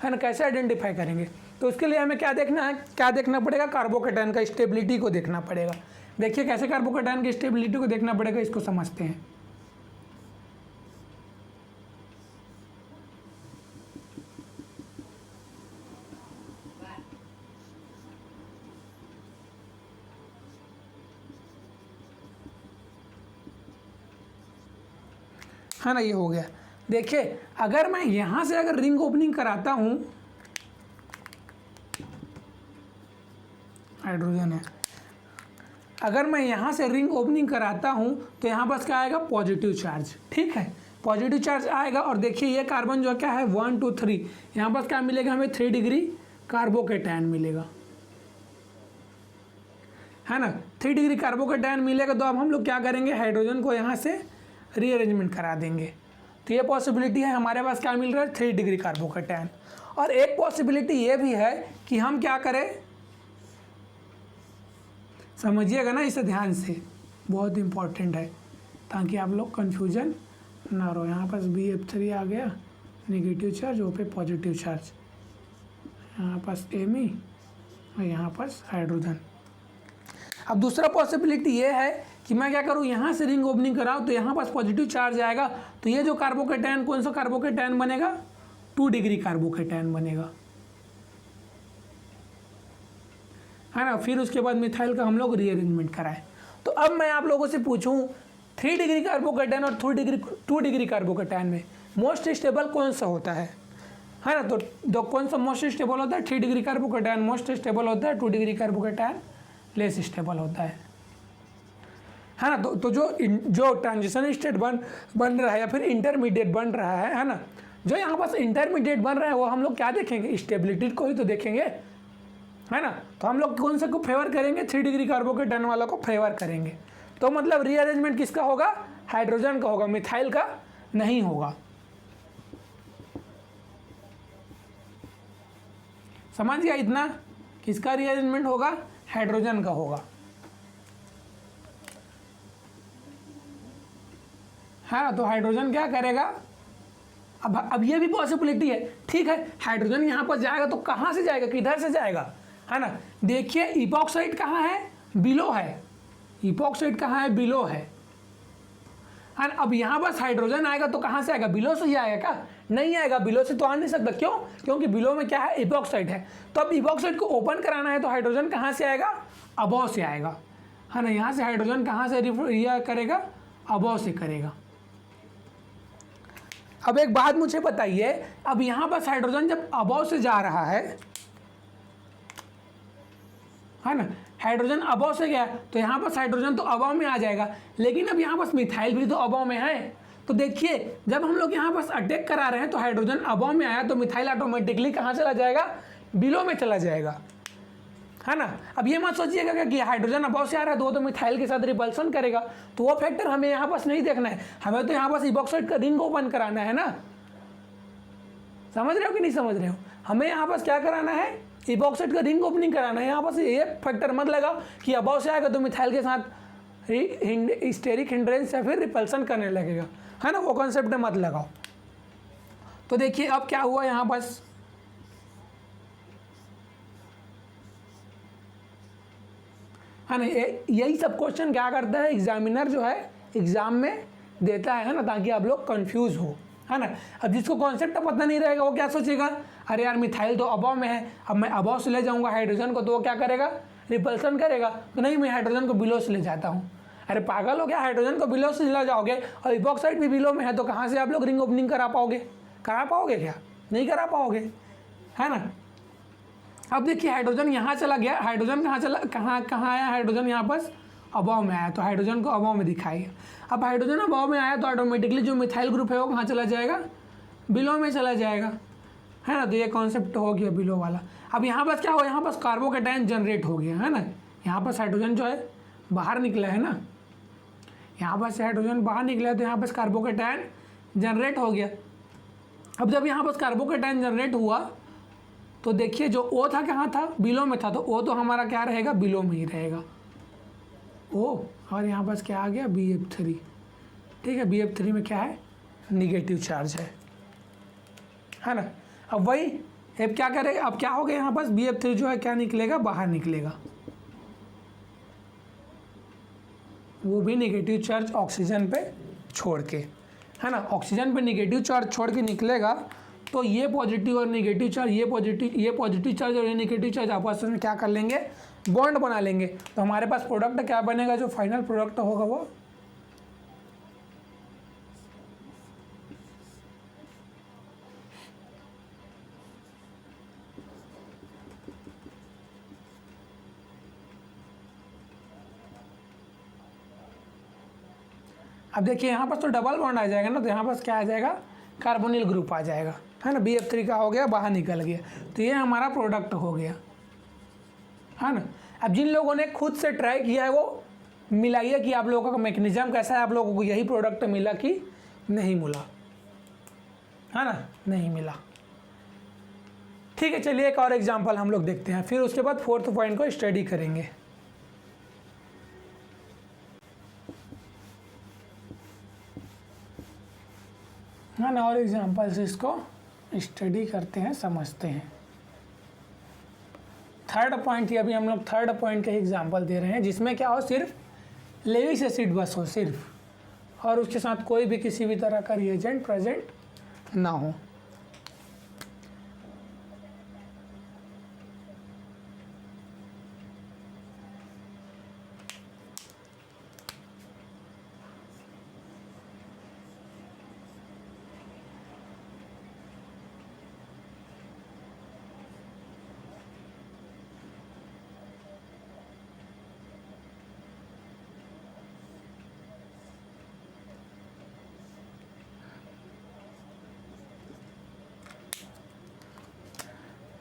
है ना, कैसे आइडेंटिफाई करेंगे। तो उसके लिए हमें क्या देखना है, क्या देखना पड़ेगा, कार्बोकेटायन का स्टेबिलिटी को देखना पड़ेगा। देखिए कैसे कार्बोकेटायन की स्टेबिलिटी को देखना पड़ेगा, इसको समझते हैं। है ना, ये हो गया। देखिए अगर मैं यहां से अगर रिंग ओपनिंग कराता हूं, हाइड्रोजन है, अगर मैं यहाँ से रिंग ओपनिंग कराता हूँ तो यहाँ पास क्या आएगा, पॉजिटिव चार्ज, ठीक है, पॉजिटिव चार्ज आएगा। और देखिए ये कार्बन जो क्या है 1 2 3, यहाँ पास क्या मिलेगा हमें, 3 डिग्री कार्बोकेटायन मिलेगा, है ना, 3 डिग्री कार्बोकेटायन मिलेगा। तो अब हम लोग क्या करेंगे, हाइड्रोजन को यहाँ से रीअरेंजमेंट करा देंगे। तो ये पॉसिबिलिटी है, हमारे पास क्या मिल रहा है, 3 डिग्री कार्बोकेटायन। और एक पॉसिबिलिटी ये भी है कि हम क्या करें, समझिएगा ना इसे ध्यान से, बहुत इंपॉर्टेंट है ताकि आप लोग कन्फ्यूजन ना रहो। यहाँ पास BF3 आ गया, नेगेटिव चार्ज, वो पे पॉजिटिव चार्ज, यहाँ पास Me और यहाँ पास हाइड्रोजन। अब दूसरा पॉसिबिलिटी ये है कि मैं क्या करूँ, यहाँ से रिंग ओपनिंग कराऊँ तो यहाँ पास पॉजिटिव चार्ज आएगा, तो ये जो कार्बोकेटायन, कौन सा कार्बोकेटायन बनेगा, 2 डिग्री कार्बोकेटायन बनेगा, है ना। फिर उसके बाद मिथाइल का हम लोग रीअरेंजमेंट कराएं। तो अब मैं आप लोगों से पूछूं, 3 डिग्री कार्बोकेटायन और 2 डिग्री कार्बोकेटायन में मोस्ट स्टेबल कौन सा होता है ना। तो कौन सा मोस्ट स्टेबल होता है, 3 डिग्री कार्बोकेटायन मोस्ट स्टेबल होता है, 2 डिग्री कार्बोकेटायन लेस स्टेबल होता है ना। तो जो ट्रांजिशन स्टेट बन रहा है या फिर इंटरमीडिएट बन रहा है ना, जो यहाँ पास इंटरमीडिएट बन रहा है वो हम लोग क्या देखेंगे, स्टेबिलिटी को ही तो देखेंगे, है ना। तो हम लोग कौन से को फेवर करेंगे, 3 डिग्री कार्बोकेटायन वाला को फेवर करेंगे। तो मतलब रीअरेंजमेंट किसका होगा, हाइड्रोजन का होगा, मिथाइल का नहीं होगा। समझ गया इतना, किसका रीअरेंजमेंट होगा, हाइड्रोजन का होगा, है ना। तो हाइड्रोजन क्या करेगा, अब ये भी पॉसिबिलिटी है, ठीक है, हाइड्रोजन यहाँ पर जाएगा तो कहाँ से जाएगा, किधर से जाएगा, है ना। देखिए इपॉक्साइड कहाँ है, बिलो है, इपॉक्साइड कहाँ है, बिलो है ना। अब यहाँ बस हाइड्रोजन आएगा तो कहाँ से आएगा, बिलो से ही आएगा क्या, नहीं आएगा, बिलो से तो आ नहीं सकता, क्यों, क्योंकि बिलो में क्या है, इपॉक्साइड है। तो अब इपॉक्साइड को ओपन कराना है तो हाइड्रोजन कहाँ से आएगा, अबव से आएगा, है ना। यहाँ से हाइड्रोजन कहाँ से यह करेगा, अबव से करेगा। अब एक बात मुझे बताइए, अब यहाँ पर हाइड्रोजन जब अबव से जा रहा है ना, हाइड्रोजन अबव से गया तो यहाँ पर हाइड्रोजन तो अबव में आ जाएगा, लेकिन अब यहाँ पर मिथाइल भी तो अबव में है। तो देखिए जब हम लोग यहाँ पर अटैक करा रहे हैं तो हाइड्रोजन अबव में आया तो मिथाइल ऑटोमेटिकली कहाँ चला जाएगा, बिलो में चला जाएगा, है ना। अब ये मत सोचिएगा कि हाइड्रोजन अबव से आ रहा है तो वो तो मिथाइल के साथ रिपल्सन करेगा, तो वो फैक्टर हमें यहाँ पास नहीं देखना है, हमें तो यहाँ पास इपॉक्साइड का रिंग ओपन कराना है ना। समझ रहे हो कि नहीं समझ रहे हो, हमें यहाँ पास क्या कराना है, इपॉक्साइड का रिंग ओपनिंग कराना है। यहाँ पास ये फैक्टर मत लगाओ कि अबव से आएगा तो मिथाइल के साथ स्टेरिक हिंड्रेंस या फिर रिपल्सन करने लगेगा, है ना, वो कॉन्सेप्ट मत लगाओ। तो देखिए अब क्या हुआ यहाँ पास, है ना, यही सब क्वेश्चन क्या करता है एग्जामिनर जो है एग्जाम में देता है ना, ताकि आप लोग कंफ्यूज हो, है ना। अब जिसको कॉन्सेप्ट पता नहीं रहेगा वो क्या सोचेगा, अरे यार मिथाइल तो अबव में है, अब मैं अबव से ले जाऊंगा हाइड्रोजन को तो वो क्या करेगा, रिपल्सन करेगा। तो नहीं, मैं हाइड्रोजन को बिलो से ले जाता हूँ। अरे पागल हो गया, हाइड्रोजन को बिलो से ले जाओगे और इपॉक्साइड भी बिलो में है तो कहाँ से आप लोग रिंग ओपनिंग करा पाओगे क्या, नहीं करा पाओगे, है ना। अब देखिए हाइड्रोजन यहाँ चला गया, हाइड्रोजन कहाँ आया, हाइड्रोजन यहाँ पर अबव में आया तो हाइड्रोजन को अबव में दिखाइए। अब हाइड्रोजन अबव में आया तो ऑटोमेटिकली जो मिथाइल ग्रुप है वो कहाँ चला जाएगा, बिलो में चला जाएगा, है ना। तो ये कॉन्सेप्ट हो गया बिलो वाला। अब यहाँ पर क्या हो, यहाँ पर कार्बोकेटायन जनरेट हो गया, है ना। यहाँ पर हाइड्रोजन जो है बाहर निकला है ना, यहाँ पर से हाइड्रोजन बाहर निकला है तो यहाँ पर कार्बोकेटायन जनरेट हो गया। अब जब यहाँ पर कार्बोकेटायन जनरेट हुआ तो देखिए जो O था कहाँ था, बिलो में था, तो O तो हमारा क्या रहेगा, बिलो में ही रहेगा O। और यहाँ पर क्या आ गया, BF3, ठीक है। BF3 में क्या है, निगेटिव चार्ज है ना। अब वही अब क्या करेगा, अब क्या हो गया यहाँ पर BF3 जो है क्या निकलेगा, बाहर निकलेगा, वो भी निगेटिव चार्ज ऑक्सीजन पे छोड़ के, है ना। ऑक्सीजन पे निगेटिव चार्ज छोड़ के निकलेगा तो ये पॉजिटिव और निगेटिव चार्ज, ये पॉजिटिव चार्ज और ये निगेटिव चार्ज आपस में क्या कर लेंगे, बॉन्ड बना लेंगे। तो हमारे पास प्रोडक्ट क्या बनेगा, जो फाइनल प्रोडक्ट होगा वो अब देखिए यहाँ पर तो डबल बॉन्ड आ जाएगा ना, तो यहाँ पर क्या आ जाएगा, कार्बोनिल ग्रुप आ जाएगा, है ना। BF3 का हो गया, बाहर निकल गया, तो ये हमारा प्रोडक्ट हो गया, है ना। अब जिन लोगों ने खुद से ट्राई किया है वो मिलाइए कि आप लोगों का मैकेनिज्म कैसा है, आप लोगों को यही प्रोडक्ट मिला कि नहीं मिला, है ना, नहीं मिला। ठीक है, चलिए एक और एग्जांपल हम लोग देखते हैं, फिर उसके बाद 4th पॉइंट को स्टडी करेंगे। है ना, और एग्जांपल से इसको स्टडी करते हैं, समझते हैं। 3rd पॉइंट, ये अभी हम लोग 3rd पॉइंट का एग्जांपल दे रहे हैं जिसमें क्या हो, सिर्फ लेविस एसिड बस हो सिर्फ, और उसके साथ कोई भी किसी भी तरह का रिएजेंट प्रेजेंट ना हो।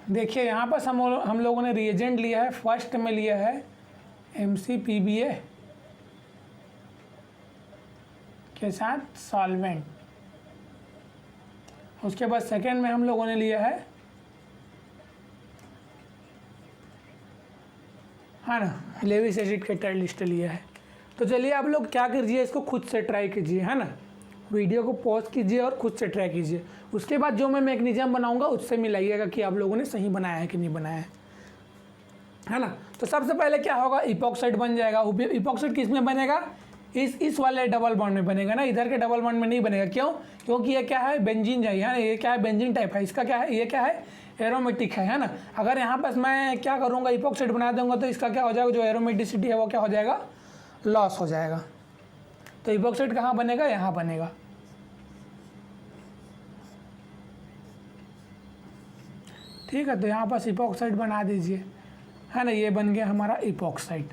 देखिए यहाँ पर हम लोगों ने रिएजेंट लिया है, फर्स्ट में लिया है MCPBA के साथ सॉल्वेंट, उसके बाद सेकेंड में हम लोगों ने लिया है ना, लेविस एसिड कैटालिस्ट लिया है। तो चलिए आप लोग क्या कीजिए, इसको खुद से ट्राई कीजिए, है ना। वीडियो को पॉज कीजिए और खुद से ट्राई कीजिए, उसके बाद जो मैं मैकेनिज्म बनाऊंगा उससे मिलाइएगा कि आप लोगों ने सही बनाया है कि नहीं बनाया है ना। तो सबसे पहले क्या होगा, इपॉक्साइड बन जाएगा। इपॉक्साइड किस में बनेगा, इस वाले डबल बॉन्ड में बनेगा ना, इधर के डबल बॉन्ड में नहीं बनेगा। क्यों, क्योंकि ये क्या है, बेंजीन है, ये क्या है, बेंजीन टाइप है, इसका क्या है, ये क्या है, एरोमेटिक है ना। अगर यहाँ पर मैं क्या करूँगा, इपॉक्साइड बना दूंगा तो इसका क्या हो जाएगा, जो एरोमेटिसिटी है वो क्या हो जाएगा, लॉस हो जाएगा। तो इपॉक्साइड कहाँ बनेगा, यहाँ बनेगा। ठीक है, तो यहाँ पर इपॉक्साइड बना दीजिए, है ना, ये बन गया हमारा इपॉक्साइड।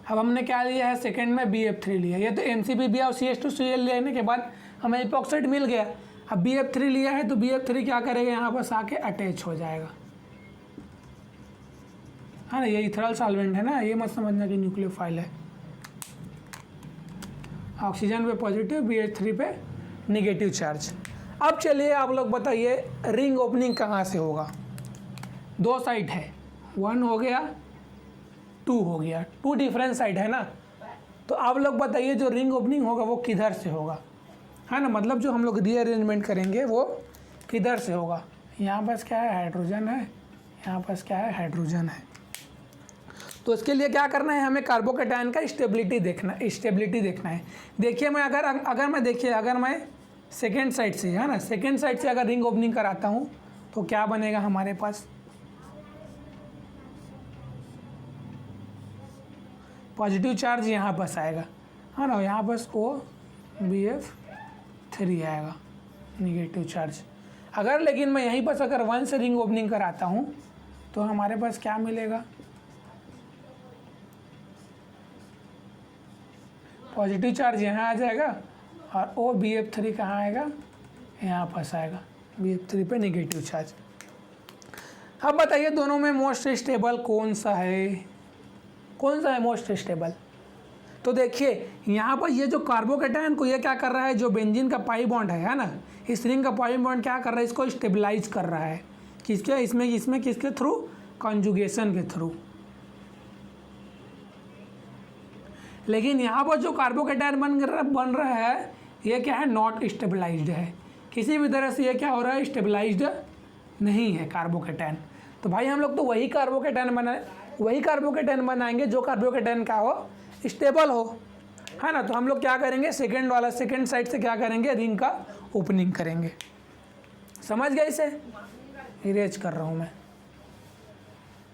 अब हमने क्या लिया है, सेकंड में BF3 लिया, ये तो MCPBA और CH2Cl लेने के बाद हमें इपॉक्साइड मिल गया। अब BF3 लिया है तो BF3 क्या करेगा, यहाँ पर आके अटैच हो जाएगा, है ना। ये इथेनॉल सॉल्वेंट है ना, ये मत समझना कि न्यूक्लियोफाइल है। ऑक्सीजन पे पॉजिटिव, BH3 पे निगेटिव चार्ज। अब चलिए आप लोग बताइए रिंग ओपनिंग कहाँ से होगा। 2 साइड है, 1 हो गया, 2 हो गया, 2 डिफरेंट साइड है ना। तो आप लोग बताइए जो रिंग ओपनिंग होगा वो किधर से होगा, है ना। मतलब जो हम लोग रीअरेंजमेंट करेंगे वो किधर से होगा। यहाँ पास क्या है, हाइड्रोजन है, यहाँ पास क्या है, हाइड्रोजन है। तो इसके लिए क्या करना है, हमें कार्बोकेटायन का स्टेबिलिटी देखना है। देखिए मैं अगर मैं सेकेंड साइड से, है ना, सेकेंड साइड से अगर रिंग ओपनिंग कराता हूँ तो क्या बनेगा हमारे पास, पॉजिटिव चार्ज यहाँ पास आएगा, है ना, यहाँ पास OBF3 आएगा निगेटिव चार्ज। अगर लेकिन मैं यहीं पास अगर 1 से रिंग ओपनिंग कराता हूँ तो हमारे पास क्या मिलेगा, पॉजिटिव चार्ज यहाँ आ जाएगा और OBF3 कहाँ आएगा, यहाँ पास आएगा, BF3 पे निगेटिव चार्ज। अब बताइए दोनों में मोस्ट स्टेबल कौन सा है, कौन सा है मोस्ट स्टेबल। तो देखिए यहाँ पर ये जो कार्बोकेटायन को ये क्या कर रहा है, जो बेंजीन का पाई बॉन्ड है ना, इस रिंग का पाई बॉन्ड क्या कर रहा है, इसको स्टेबलाइज कर रहा है, किसके, इसमें किसके थ्रू, कॉन्जुगेशन के थ्रू। लेकिन यहाँ पर जो कार्बोकेटायन बन रहा है ये क्या है, नॉट स्टेबलाइज्ड है, किसी भी तरह से ये क्या हो रहा है, स्टेबलाइज्ड नहीं है कार्बोकेटायन। तो भाई हम लोग तो वही कार्बोकेटायन बनाएंगे जो कार्बोकेटायन का हो, स्टेबल हो, है ना। तो हम लोग क्या करेंगे, सेकेंड साइड से क्या करेंगे, रिंग का ओपनिंग करेंगे। समझ गए, इसे इरेज कर रहा हूँ मैं,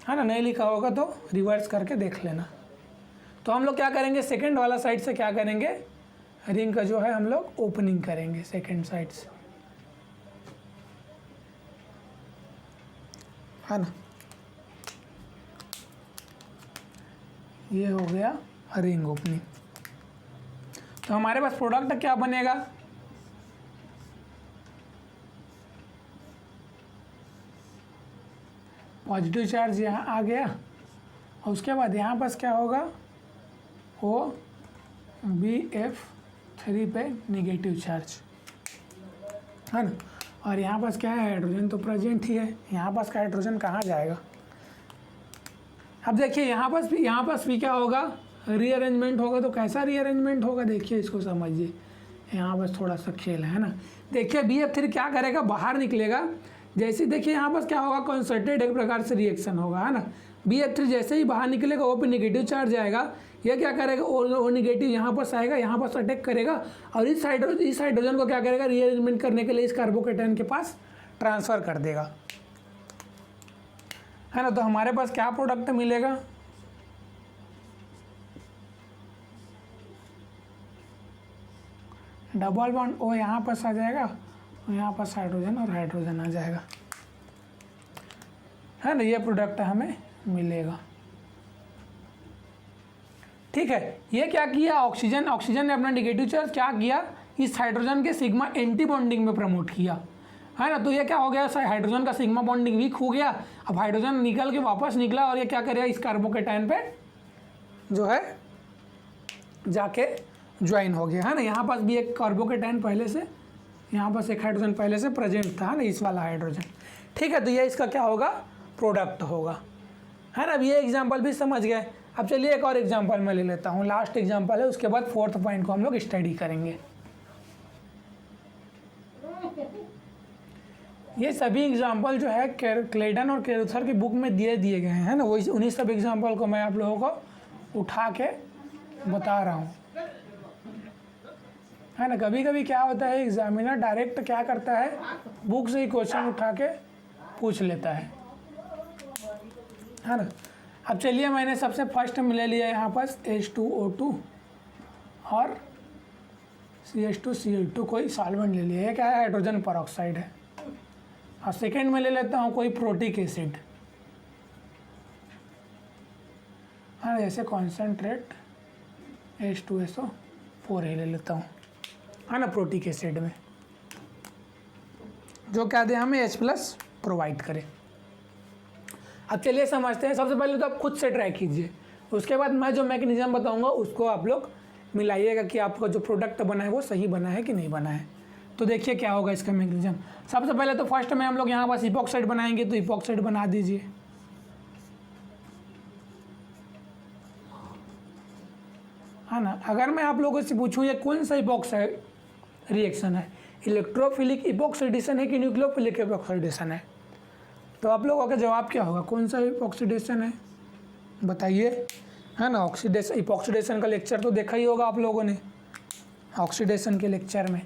है ना, नहीं लिखा होगा तो रिवर्स करके देख लेना। तो हम लोग क्या करेंगे, सेकेंड वाला साइड से क्या करेंगे, रिंग का जो है हम लोग ओपनिंग करेंगे सेकेंड साइड से, है ना। ये हो गया रिंग ओपनिंग। तो हमारे पास प्रोडक्ट क्या बनेगा, पॉजिटिव चार्ज यहाँ आ गया और उसके बाद यहाँ पास क्या होगा, OBF3 पे निगेटिव चार्ज, है ना। और यहाँ पास क्या है, हाइड्रोजन तो प्रेजेंट ही है, यहाँ पास का हाइड्रोजन कहाँ जाएगा। अब देखिए यहाँ पास भी क्या होगा, रीअरेंजमेंट होगा। तो कैसा रीअरेंजमेंट होगा, देखिए इसको समझिए, यहाँ बस थोड़ा सा खेल है ना। देखिए BF3 क्या करेगा, बाहर निकलेगा, जैसे देखिए यहाँ पास क्या होगा, कंसर्टेड एक प्रकार से रिएक्शन होगा, है ना। BF3 जैसे ही बाहर निकलेगा O पे निगेटिव चार्ज आएगा, यह क्या करेगा, O निगेटिव यहाँ पास आएगा, यहाँ पास अटैक करेगा और इस हाइड्रोजन को क्या करेगा, रीअरेंजमेंट करने के लिए इस कार्बोकेटायन के पास ट्रांसफ़र कर देगा, है ना। तो हमारे पास क्या प्रोडक्ट मिलेगा, डबल बॉन्ड O यहाँ पास आ जाएगा और यहाँ पास हाइड्रोजन और हाइड्रोजन आ जाएगा, है ना। ये प्रोडक्ट हमें मिलेगा, ठीक है। ये क्या किया, ऑक्सीजन ने अपना निगेटिव चार्ज क्या किया, इस हाइड्रोजन के सिग्मा एंटी बॉन्डिंग में प्रमोट किया, है ना। तो ये क्या हो गया, हाइड्रोजन का सिग्मा बॉन्डिंग वीक हो गया, अब हाइड्रोजन निकल के वापस निकला और ये क्या करेगा, इस कार्बोकेटायन पे जो है जाके ज्वाइन हो गया, है ना। यहाँ पास भी एक कार्बोकेटायन पहले से, यहाँ पास एक हाइड्रोजन पहले से प्रेजेंट था, है ना, इस वाला हाइड्रोजन, ठीक है। तो ये इसका क्या होगा, प्रोडक्ट होगा, है ना। अब ये एग्जाम्पल भी समझ गए। अब चलिए एक और एग्जाम्पल मैं ले लेता हूँ, लास्ट एग्जाम्पल है, उसके बाद फोर्थ पॉइंट को हम लोग स्टडी करेंगे। ये सभी एग्जाम्पल जो है क्लेडन और केरुथर की बुक में दिए गए हैं, है ना। वही उन्हीं सब एग्जाम्पल को मैं आप लोगों को उठा के बता रहा हूँ, है ना। कभी कभी क्या होता है, एग्जामिनर डायरेक्ट क्या करता है, बुक से ही क्वेश्चन उठा के पूछ लेता है ना। अब चलिए मैंने सबसे फर्स्ट में ले लिया यहाँ पास H2O2 और CH2Cl2 कोई सॉल्वेंट ले लिया, ये क्या है, हाइड्रोजन परऑक्साइड है। और सेकेंड में ले लेता हूँ कोई प्रोटिक एसिड, हाँ, जैसे कॉन्सेंट्रेट H2SO4 ही ले लेता हूँ, है ना, प्रोटिक एसिड में, जो क्या दे हमें H+ प्रोवाइड करे। अब चलिए समझते हैं। सबसे पहले तो आप खुद से ट्राई कीजिए, उसके बाद मैं जो मैकेनिज्म बताऊंगा उसको आप लोग मिलाइएगा कि आपका जो प्रोडक्ट बना है वो सही बना है कि नहीं बना है। तो देखिए क्या होगा इसका मैकेनिज्म। सबसे पहले तो फर्स्ट में हम लोग यहाँ पास इपॉक्साइड बनाएंगे, तो इपॉक्साइड बना दीजिए, है ना। अगर मैं आप लोगों से पूछूं ये कौन सा इपॉक्साइड रिएक्शन है, इलेक्ट्रोफिलिक इपॉक्सीडेशन है कि न्यूक्लियोफिलिक इपॉक्सीडेशन है, तो आप लोगों का जवाब क्या होगा, कौन सा ऑक्सीडेशन है बताइए, है ना। इपॉक्सीडेशन का लेक्चर तो देखा ही होगा आप लोगों ने, ऑक्सीडेशन के लेक्चर में,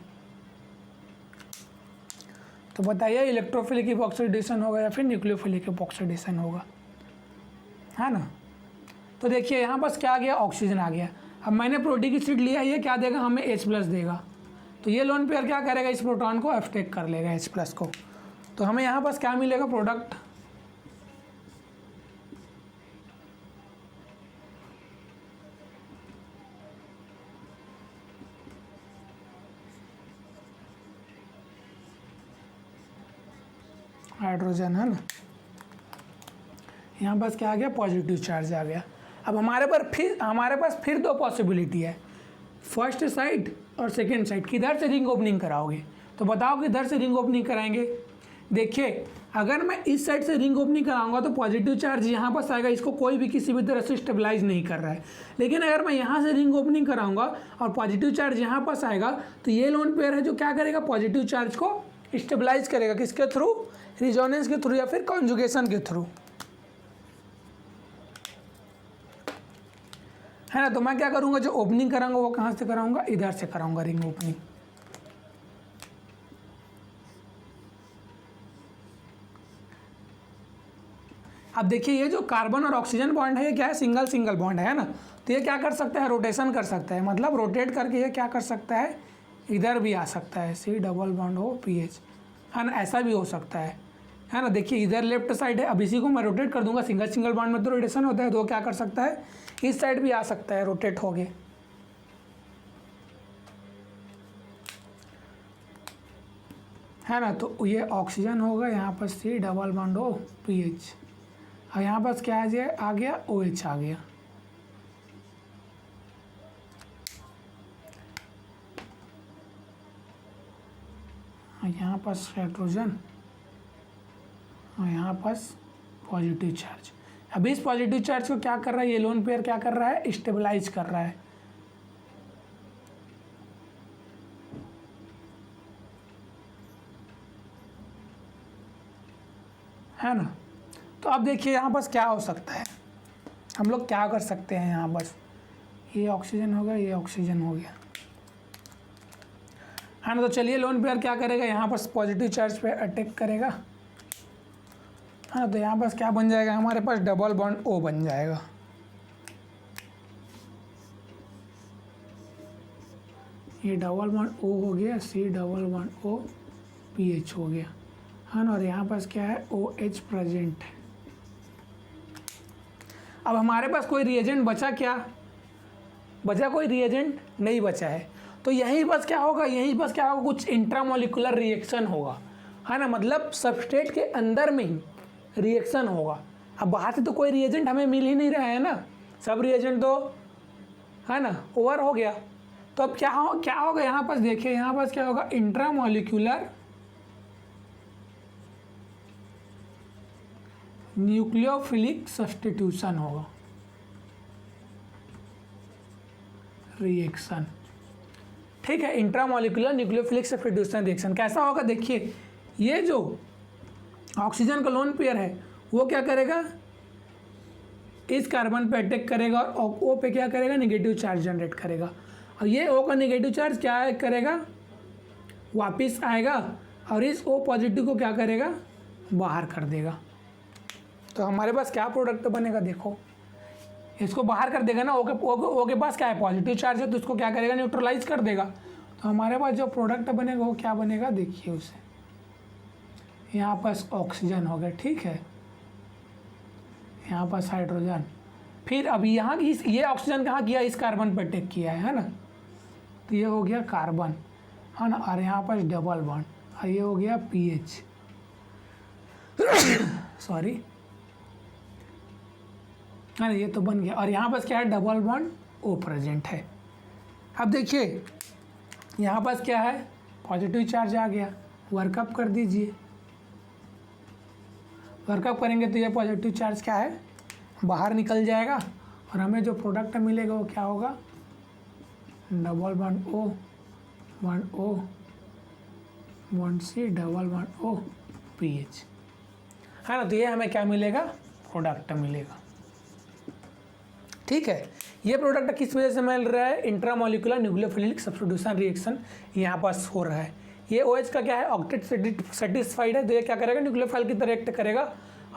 तो बताइए इलेक्ट्रोफिलिक इपॉक्सीडेशन होगा या फिर न्यूक्लियोफिलिक इपॉक्सीडेशन होगा, है ना। तो देखिए यहाँ बस क्या आ गया, ऑक्सीजन आ गया। अब मैंने प्रोटीन एसिड लिया, ये क्या देगा हमें H+ देगा। तो ये लोन पेयर क्या करेगा, इस प्रोटॉन को अटैक कर लेगा H+ को। तो हमें यहाँ बस क्या मिलेगा, प्रोडक्ट। हाइड्रोजन, है ना। यहाँ पास क्या आ गया, पॉजिटिव चार्ज आ गया। अब हमारे पास फिर दो पॉसिबिलिटी है, फर्स्ट साइड और सेकेंड साइड। किधर से रिंग ओपनिंग कराओगे, तो बताओ किधर से रिंग ओपनिंग कराएंगे। देखिए अगर मैं इस साइड से रिंग ओपनिंग कराऊंगा तो पॉजिटिव चार्ज यहाँ पास आएगा, इसको कोई भी किसी भी तरह से स्टेबलाइज नहीं कर रहा है। लेकिन अगर मैं यहाँ से रिंग ओपनिंग कराऊंगा और पॉजिटिव चार्ज यहाँ पास आएगा, तो ये लोन पेयर है जो क्या करेगा, पॉजिटिव चार्ज को स्टेबलाइज करेगा। किसके थ्रू, रिजोनेंस के थ्रू या फिर कॉन्जुगेशन के थ्रू, है ना। तो मैं क्या करूँगा, जो ओपनिंग कराऊंगा वो कहाँ से कराऊंगा, इधर से कराऊंगा रिंग ओपनिंग। अब देखिए ये जो कार्बन और ऑक्सीजन बॉन्ड है ये क्या है, सिंगल सिंगल बॉन्ड है ना। तो ये क्या कर सकता है, रोटेशन कर सकता है, मतलब रोटेट करके ये क्या कर सकता है, इधर भी आ सकता है, C+H, है ना। ऐसा भी हो सकता है ना। देखिए इधर लेफ्ट साइड है, अब इसी को मैं रोटेट कर दूंगा, सिंगल सिंगल बॉन्ड में तो रोटेशन होता है, तो क्या कर सकता है, इस साइड भी आ सकता है, रोटेट हो गए, है ना। तो ये ऑक्सीजन होगा, यहाँ पर C+H, और यहाँ पर क्या आ गया, OH आ गया। यहाँ पर हाइड्रोजन और यहाँ पर पॉजिटिव चार्ज। अब इस पॉजिटिव चार्ज को क्या कर रहा है, ये लोन पेयर क्या कर रहा है, स्टेबलाइज कर रहा है ना। तो अब देखिए यहाँ पर क्या हो सकता है, हम लोग क्या कर सकते हैं, यहाँ बस ये ऑक्सीजन हो गया, ये ऑक्सीजन हो गया, है ना। तो चलिए लोन पेयर क्या करेगा, यहाँ पर पॉजिटिव चार्ज पे अटैक करेगा, है ना। तो यहाँ पर क्या बन जाएगा, हमारे पास डबल बॉन्ड O बन जाएगा। ये डबल बॉन्ड O हो गया, C+O PH हो गया, है ना। और यहाँ पास क्या है, OH प्रेजेंट है। अब हमारे पास कोई रिएजेंट बचा क्या, बचा कोई रिएजेंट नहीं बचा है। तो यहीं बस क्या होगा, कुछ इंट्रामोलिकुलर रिएक्शन होगा, है ना। मतलब सबस्ट्रेट के अंदर में ही रिएक्शन होगा। अब बाहर से तो कोई रिएजेंट हमें मिल ही नहीं रहा है ना, सब रिएजेंट तो, है ना, ओवर हो गया। तो अब क्या होगा यहाँ पास, देखिए यहाँ पास क्या होगा, इंट्रामोलिकुलर न्यूक्लियोफिलिक सब्स्टिट्यूशन होगा, रिएक्शन, ठीक है। इंट्रामोलिकुलर न्यूक्लियोफिलिक सब्स्टिट्यूशन रिएक्शन कैसा होगा, देखिए ये जो ऑक्सीजन का लोन पेयर है वो क्या करेगा, इस कार्बन पे अटैक करेगा और O पे क्या करेगा, नेगेटिव चार्ज जनरेट करेगा। और ये O का नेगेटिव चार्ज क्या करेगा, वापस आएगा और इस O पॉजिटिव को क्या करेगा, बाहर कर देगा। तो हमारे पास क्या प्रोडक्ट बनेगा, देखो इसको बाहर कर देगा ना। O के पास क्या है, पॉजिटिव चार्ज है, तो उसको क्या करेगा, न्यूट्रलाइज कर देगा। तो हमारे पास जो प्रोडक्ट बनेगा वो क्या बनेगा, देखिए उसे यहाँ पास ऑक्सीजन हो गया, ठीक है, यहाँ पास हाइड्रोजन, फिर अभी यहाँ ये ऑक्सीजन कहाँ किया, इस कार्बन पर अटैक किया है ना। तो ये हो गया कार्बन, है ना। और यहाँ पास डबल बॉन्ड, और ये हो गया PH, सॉरी, है ना, ये तो बन गया। और यहाँ पास क्या है, डबल बॉन्ड O प्रेजेंट है। अब देखिए यहाँ पास क्या है, पॉजिटिव चार्ज आ गया, वर्कअप कर दीजिए। वर्कअप करेंगे तो ये पॉजिटिव चार्ज क्या है, बाहर निकल जाएगा, और हमें जो प्रोडक्ट मिलेगा वो क्या होगा, double bond O, bond C, double bond O PH, है ना। तो ये हमें क्या मिलेगा, प्रोडक्ट मिलेगा, ठीक है। ये प्रोडक्ट किस वजह से मिल रहा है, इंट्रामोलिकुलर न्यूक्लियोफिलिक सब्स्टिट्यूशन रिएक्शन यहाँ पास हो रहा है, ये OH का क्या है, ऑक्टेट सेटिस्फाइड है, तो ये क्या करेगा, न्यूक्लियोफाइल की तरह एक्ट करेगा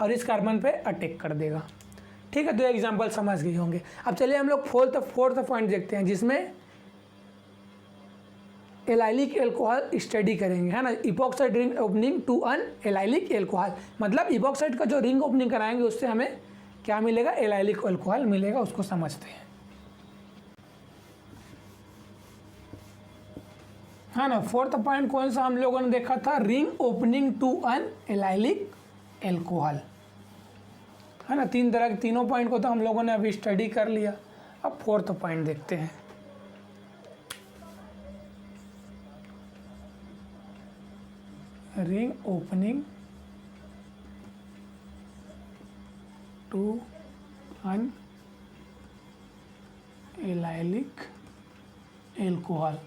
और इस कार्बन पे अटैक कर देगा। ठीक है, तो एग्जाम्पल समझ गए होंगे। अब चलिए हम लोग फोर्थ पॉइंट देखते हैं, जिसमें एलाइलिक एल्कोहल स्टडी करेंगे, है ना। Epoxide ring opening to an allylic alcohol, मतलब इपॉक्साइड का जो रिंग ओपनिंग कराएंगे उससे हमें क्या मिलेगा, एलाइलिक एल्कोहल मिलेगा, उसको समझते हैं, है ना। फोर्थ पॉइंट कौन सा हम लोगों ने देखा था, ring opening to an allylic alcohol, है ना। तीनों पॉइंट को तो हम लोगों ने अभी स्टडी कर लिया। अब फोर्थ पॉइंट देखते हैं, ring opening to an allylic alcohol.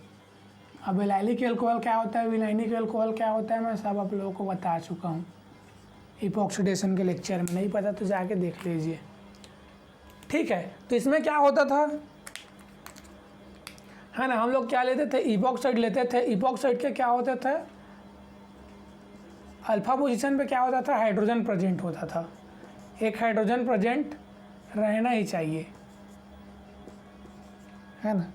अब एलाइलिक एल्कोहल क्या होता है, विलाइनिक एल्कोहल क्या होता है, मैं सब आप लोगों को बता चुका हूँ इपॉक्सीडेशन के लेक्चर में। नहीं पता तो जाके देख लीजिए। ठीक है, तो इसमें क्या होता था, है ना, हम लोग क्या लेते थे, इपॉक्साइड लेते थे। इपॉक्साइड के क्या होता था, अल्फा पोजीशन पे क्या होता था, हाइड्रोजन प्रेजेंट होता था। एक हाइड्रोजन प्रेजेंट रहना ही चाहिए, है ना।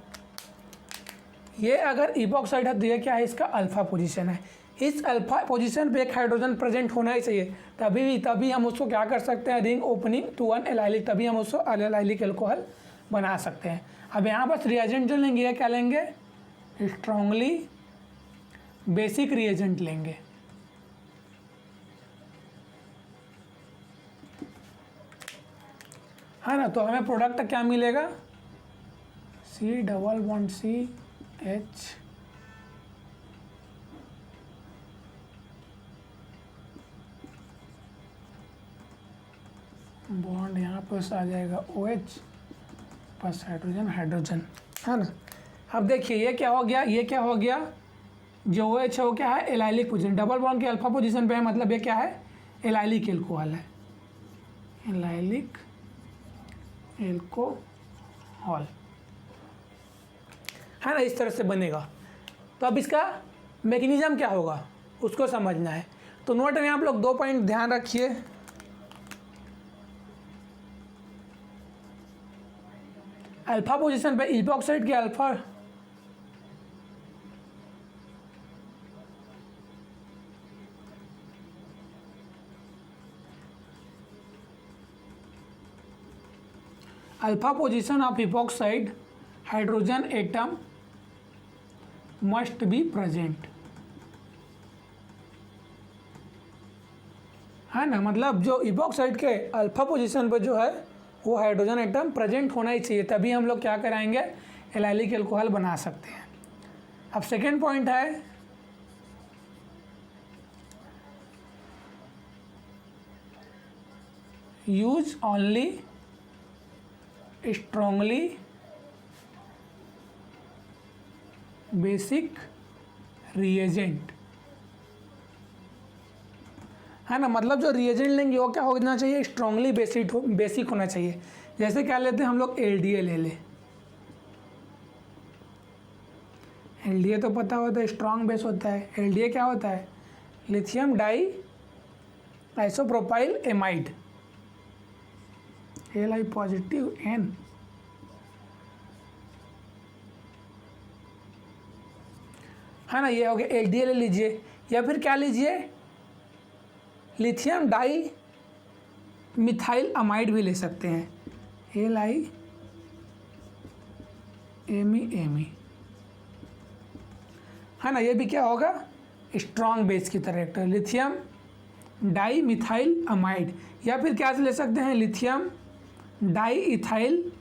ये अगर इपॉक्साइड है तो ये क्या है, इसका अल्फा पोजीशन है। इस अल्फा पोजीशन पे एक हाइड्रोजन प्रेजेंट होना ही चाहिए, तभी हम उसको क्या कर सकते हैं, ring opening to an allylic, तभी हम उसको एलाइलिक एल्कोहल बना सकते हैं। अब यहाँ पर रिएजेंट जो लेंगे, ये क्या लेंगे, स्ट्रांगली बेसिक रिएजेंट लेंगे, है ना। तो हमें प्रोडक्ट क्या मिलेगा, C⋅CH बॉन्ड यहाँ पर आ जाएगा OH प्लस हाइड्रोजन, है ना। अब देखिए ये क्या हो गया, ये क्या हो गया, जो OH है वो क्या है, एलाइलिक पोजीशन, डबल बॉन्ड के अल्फा पोजीशन पे है, मतलब ये क्या है, एलाइलिक एल्कोहल है, एलाइलिक एल्कोहल, है ना। इस तरह से बनेगा। तो अब इसका मैकेनिज्म क्या होगा उसको समझना है। तो नोट में आप लोग 2 पॉइंट ध्यान रखिए। अल्फा पोजीशन पे इपॉक्साइड के alpha position of epoxide hydrogen atom must be present, है ना। मतलब जो इपॉक्साइड के अल्फा पोजीशन पर जो है वो हाइड्रोजन एटम प्रेजेंट होना ही चाहिए, तभी हम लोग क्या कराएंगे, एलाइलिक एल्कोहल बना सकते हैं। अब सेकेंड पॉइंट है, use only strongly basic reagent, है ना। मतलब जो रिएजेंट लेंगे वो क्या होना चाहिए, स्ट्रांगली बेसिक होना चाहिए। जैसे क्या लेते हैं हम लोग, LDA ले ले, LDA तो पता होता है स्ट्रांग बेस होता है। LDA क्या होता है, lithium diisopropylamide, Li positive N, है ना। ये हो गया, LDA ले लीजिए, या फिर क्या लीजिए, लिथियम डाई मिथाइल अमाइड भी ले सकते हैं, LiMeMe, है ना। ये भी क्या होगा, स्ट्रॉन्ग बेस की तरह एक लिथियम डाई मिथाइल अमाइड, या फिर क्या ले सकते हैं, लिथियम डाई इथाइल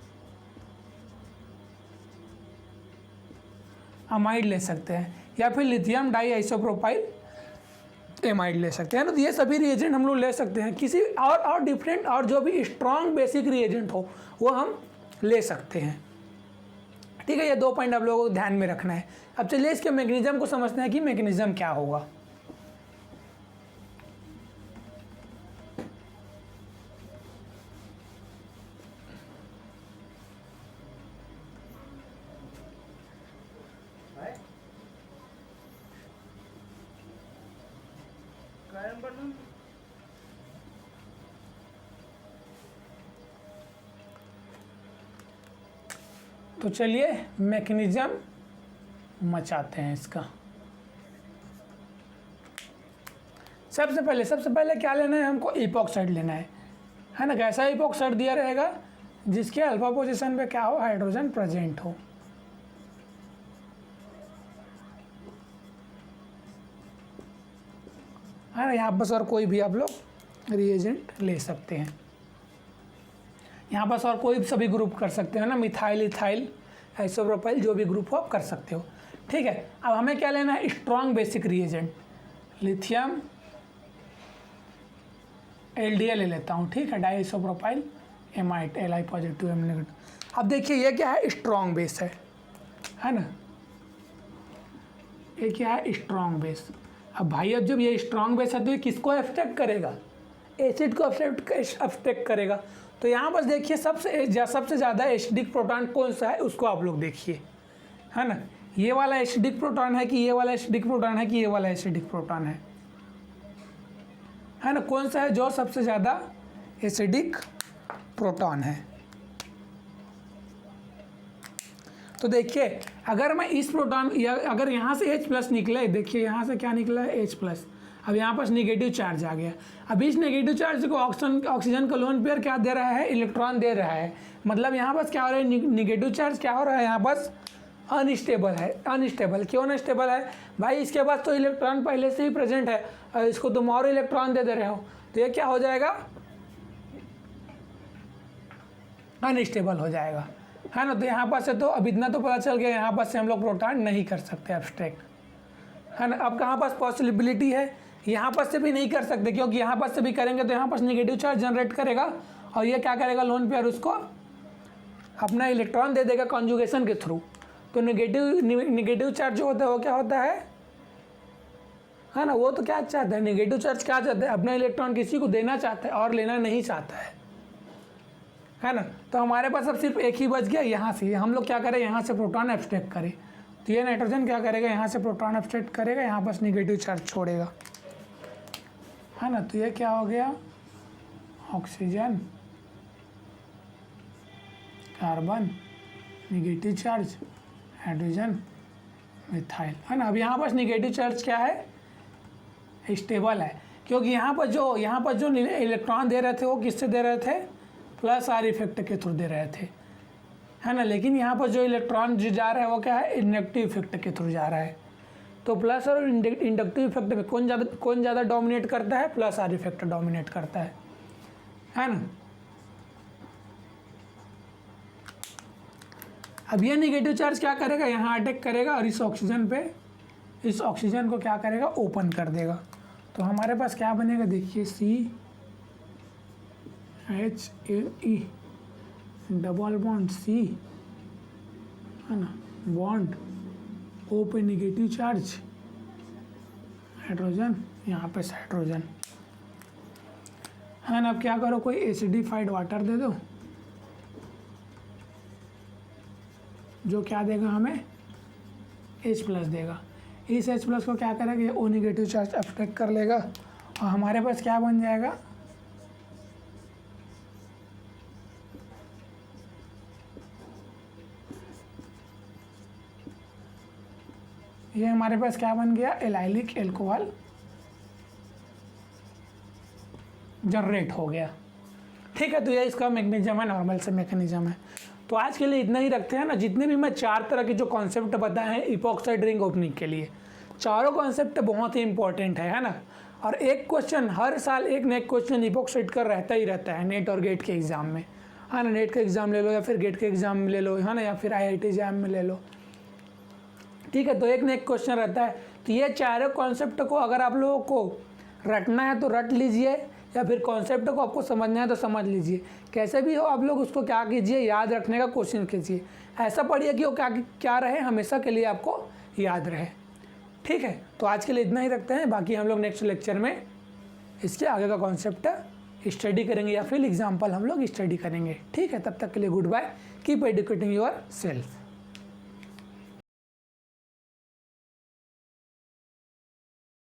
अमाइड ले सकते हैं, या फिर लिथियम डाई आइसोप्रोपाइल एमाइड ले सकते हैं ना। तो ये सभी रिएजेंट हम लोग ले सकते हैं, किसी और डिफरेंट और जो भी स्ट्रॉन्ग बेसिक रिएजेंट हो वो हम ले सकते हैं। ठीक है, ये 2 पॉइंट आप लोगों को ध्यान में रखना है। अब चलिए इसके मैकेनिज्म को समझते हैं कि मैकेनिज्म क्या होगा। तो चलिए मैकेनिज्म मचाते हैं इसका। सबसे पहले क्या लेना है हमको, इपॉक्साइड लेना है ना। कैसा इपॉक्साइड दिया रहेगा, जिसके अल्फा पोजीशन पे क्या हो, हाइड्रोजन प्रेजेंट हो। है ना, यहाँ बस और कोई भी आप लोग रिएजेंट ले सकते हैं। यहाँ बस और कोई सभी ग्रुप कर सकते हो ना, मिथाइल, इथाइल, आइसोप्रोपाइल, जो भी ग्रुप हो आप कर सकते हो। ठीक है, अब हमें क्या लेना है, strong basic reagent, lithium LDL ले लेता हूँ। ठीक है, diisopropyl amide, Li positive M negative. अब देखिए ये क्या है, स्ट्रॉन्ग बेस है ना, ये क्या है, स्ट्रॉन्ग बेस। अब भाई अब जब ये स्ट्रॉन्ग बेस है तो ये किसको अब्स्ट्रैक्ट करेगा, एसिड को अब्स्ट्रैक्ट करेगा। तो यहाँ पर देखिए सबसे ज़्यादा एसिडिक प्रोटॉन कौन सा है, उसको आप लोग देखिए, है ना। ये वाला एसिडिक प्रोटॉन है कि ये वाला एसिडिक प्रोटॉन है कि ये वाला एसिडिक प्रोटॉन है ना, कौन सा है जो सबसे ज़्यादा एसिडिक प्रोटॉन है। तो देखिए अगर मैं इस प्रोटॉन या अगर यहाँ से H+ निकले, देखिए यहाँ से क्या निकला है, H+। अब यहाँ पर नेगेटिव चार्ज आ गया। अब इस नेगेटिव चार्ज को ऑक्सीजन का लोन पेयर क्या दे रहा है, इलेक्ट्रॉन दे रहा है। मतलब यहाँ पर क्या हो रहा है, नेगेटिव चार्ज क्या हो रहा है, यहाँ पर अनस्टेबल है। अनस्टेबल क्यों अनस्टेबल है भाई, इसके पास तो इलेक्ट्रॉन पहले से ही प्रेजेंट है और इसको तुम और इलेक्ट्रॉन दे रहे हो, तो ये क्या हो जाएगा, अनस्टेबल हो जाएगा, है ना। तो यहाँ पर से तो अब इतना तो पता चल गया, यहाँ पर से हम लोग प्रोटॉन नहीं कर सकते एब्स्ट्रैक्ट, है ना। अब कहाँ पास पॉसिबिलिटी है, यहाँ पर से भी नहीं कर सकते, क्योंकि यहाँ पर से भी करेंगे तो यहाँ पर नेगेटिव चार्ज जनरेट करेगा और ये क्या करेगा, लोन पेयर उसको अपना इलेक्ट्रॉन दे देगा कॉन्जुगेशन के थ्रू। तो नेगेटिव चार्ज जो होता है वो क्या होता है ना, वो तो क्या चाहता है, नेगेटिव चार्ज क्या चाहता है, अपना इलेक्ट्रॉन किसी को देना चाहता है और लेना नहीं चाहता है ना। तो हमारे पास अब सिर्फ एक ही बच गया, यहाँ से हम लोग क्या करें, यहाँ से प्रोटॉन एब्स्ट्रैक्ट करें। तो ये नाइट्रोजन क्या करेगा, यहाँ से प्रोटॉन एब्स्ट्रैक्ट करेगा, यहाँ पर नेगेटिव चार्ज छोड़ेगा, है ना। तो ये क्या हो गया, oxygen, carbon, negative charge, hydrogen, methyl, है ना। अब यहाँ पर नेगेटिव चार्ज क्या है, स्टेबल है, क्योंकि यहाँ पर जो इलेक्ट्रॉन दे रहे थे वो किससे दे रहे थे, +R इफेक्ट के थ्रू दे रहे थे, है ना। लेकिन यहाँ पर जो इलेक्ट्रॉन जो जा रहा है वो क्या है, इंडक्टिव इफेक्ट के थ्रू जा रहा है। तो प्लस और इंडक्टिव इफेक्ट में कौन ज़्यादा डोमिनेट करता है, +R इफेक्ट डोमिनेट करता है ना। अब ये नेगेटिव चार्ज क्या करेगा, यहाँ अटैक करेगा और इस ऑक्सीजन को क्या करेगा, ओपन कर देगा। तो हमारे पास क्या बनेगा, देखिए CHAe डबल बॉन्ड C, है ना, बॉन्ड O पे नेगेटिव चार्ज, हाइड्रोजन, यहाँ पे हाइड्रोजन, है ना। अब क्या करो, कोई एसिडिफाइड वाटर दे दो, जो क्या देगा हमें, H+ देगा। इस H+ को क्या करेगा, ये O नेगेटिव चार्ज अब्स्ट्रैक्ट कर लेगा और हमारे पास क्या बन जाएगा, ये हमारे पास क्या बन गया, एलाइलिक एल्कोहल जनरेट हो गया। ठीक है, तो ये इसका मैकेनिज्म है, नॉर्मल से मैकेनिज्म है। तो आज के लिए इतना ही रखते हैं ना। जितने भी मैं 4 तरह के जो कॉन्सेप्ट बताए हैं इपॉक्साइड रिंग ओपनिंग के लिए, चारों कॉन्सेप्ट बहुत ही इंपॉर्टेंट है ना। और एक क्वेश्चन हर साल एक नए क्वेश्चन इपॉक्साइड का रहता ही रहता है, नेट और गेट के एग्ज़ाम में, है ना। नेट का एग्ज़ाम ले लो या फिर गेट के एग्ज़ाम में ले लो, है ना, या फिर IIT एग्जाम में ले लो। ठीक है, तो एक न एक क्वेश्चन रहता है। तो ये चारों कॉन्सेप्ट को अगर आप लोगों को रटना है तो रट लीजिए, या फिर कॉन्सेप्ट को आपको समझना है तो समझ लीजिए। कैसे भी हो आप लोग उसको क्या कीजिए, याद रखने का कोशिश कीजिए। ऐसा पढ़िए कि वो क्या रहे, हमेशा के लिए आपको याद रहे। ठीक है, तो आज के लिए इतना ही रखते हैं। बाकी हम लोग नेक्स्ट लेक्चर में इसके आगे का कॉन्सेप्ट स्टडी करेंगे या फिर एग्जाम्पल हम लोग स्टडी करेंगे। ठीक है, तब तक के लिए goodbye, keep educating your self.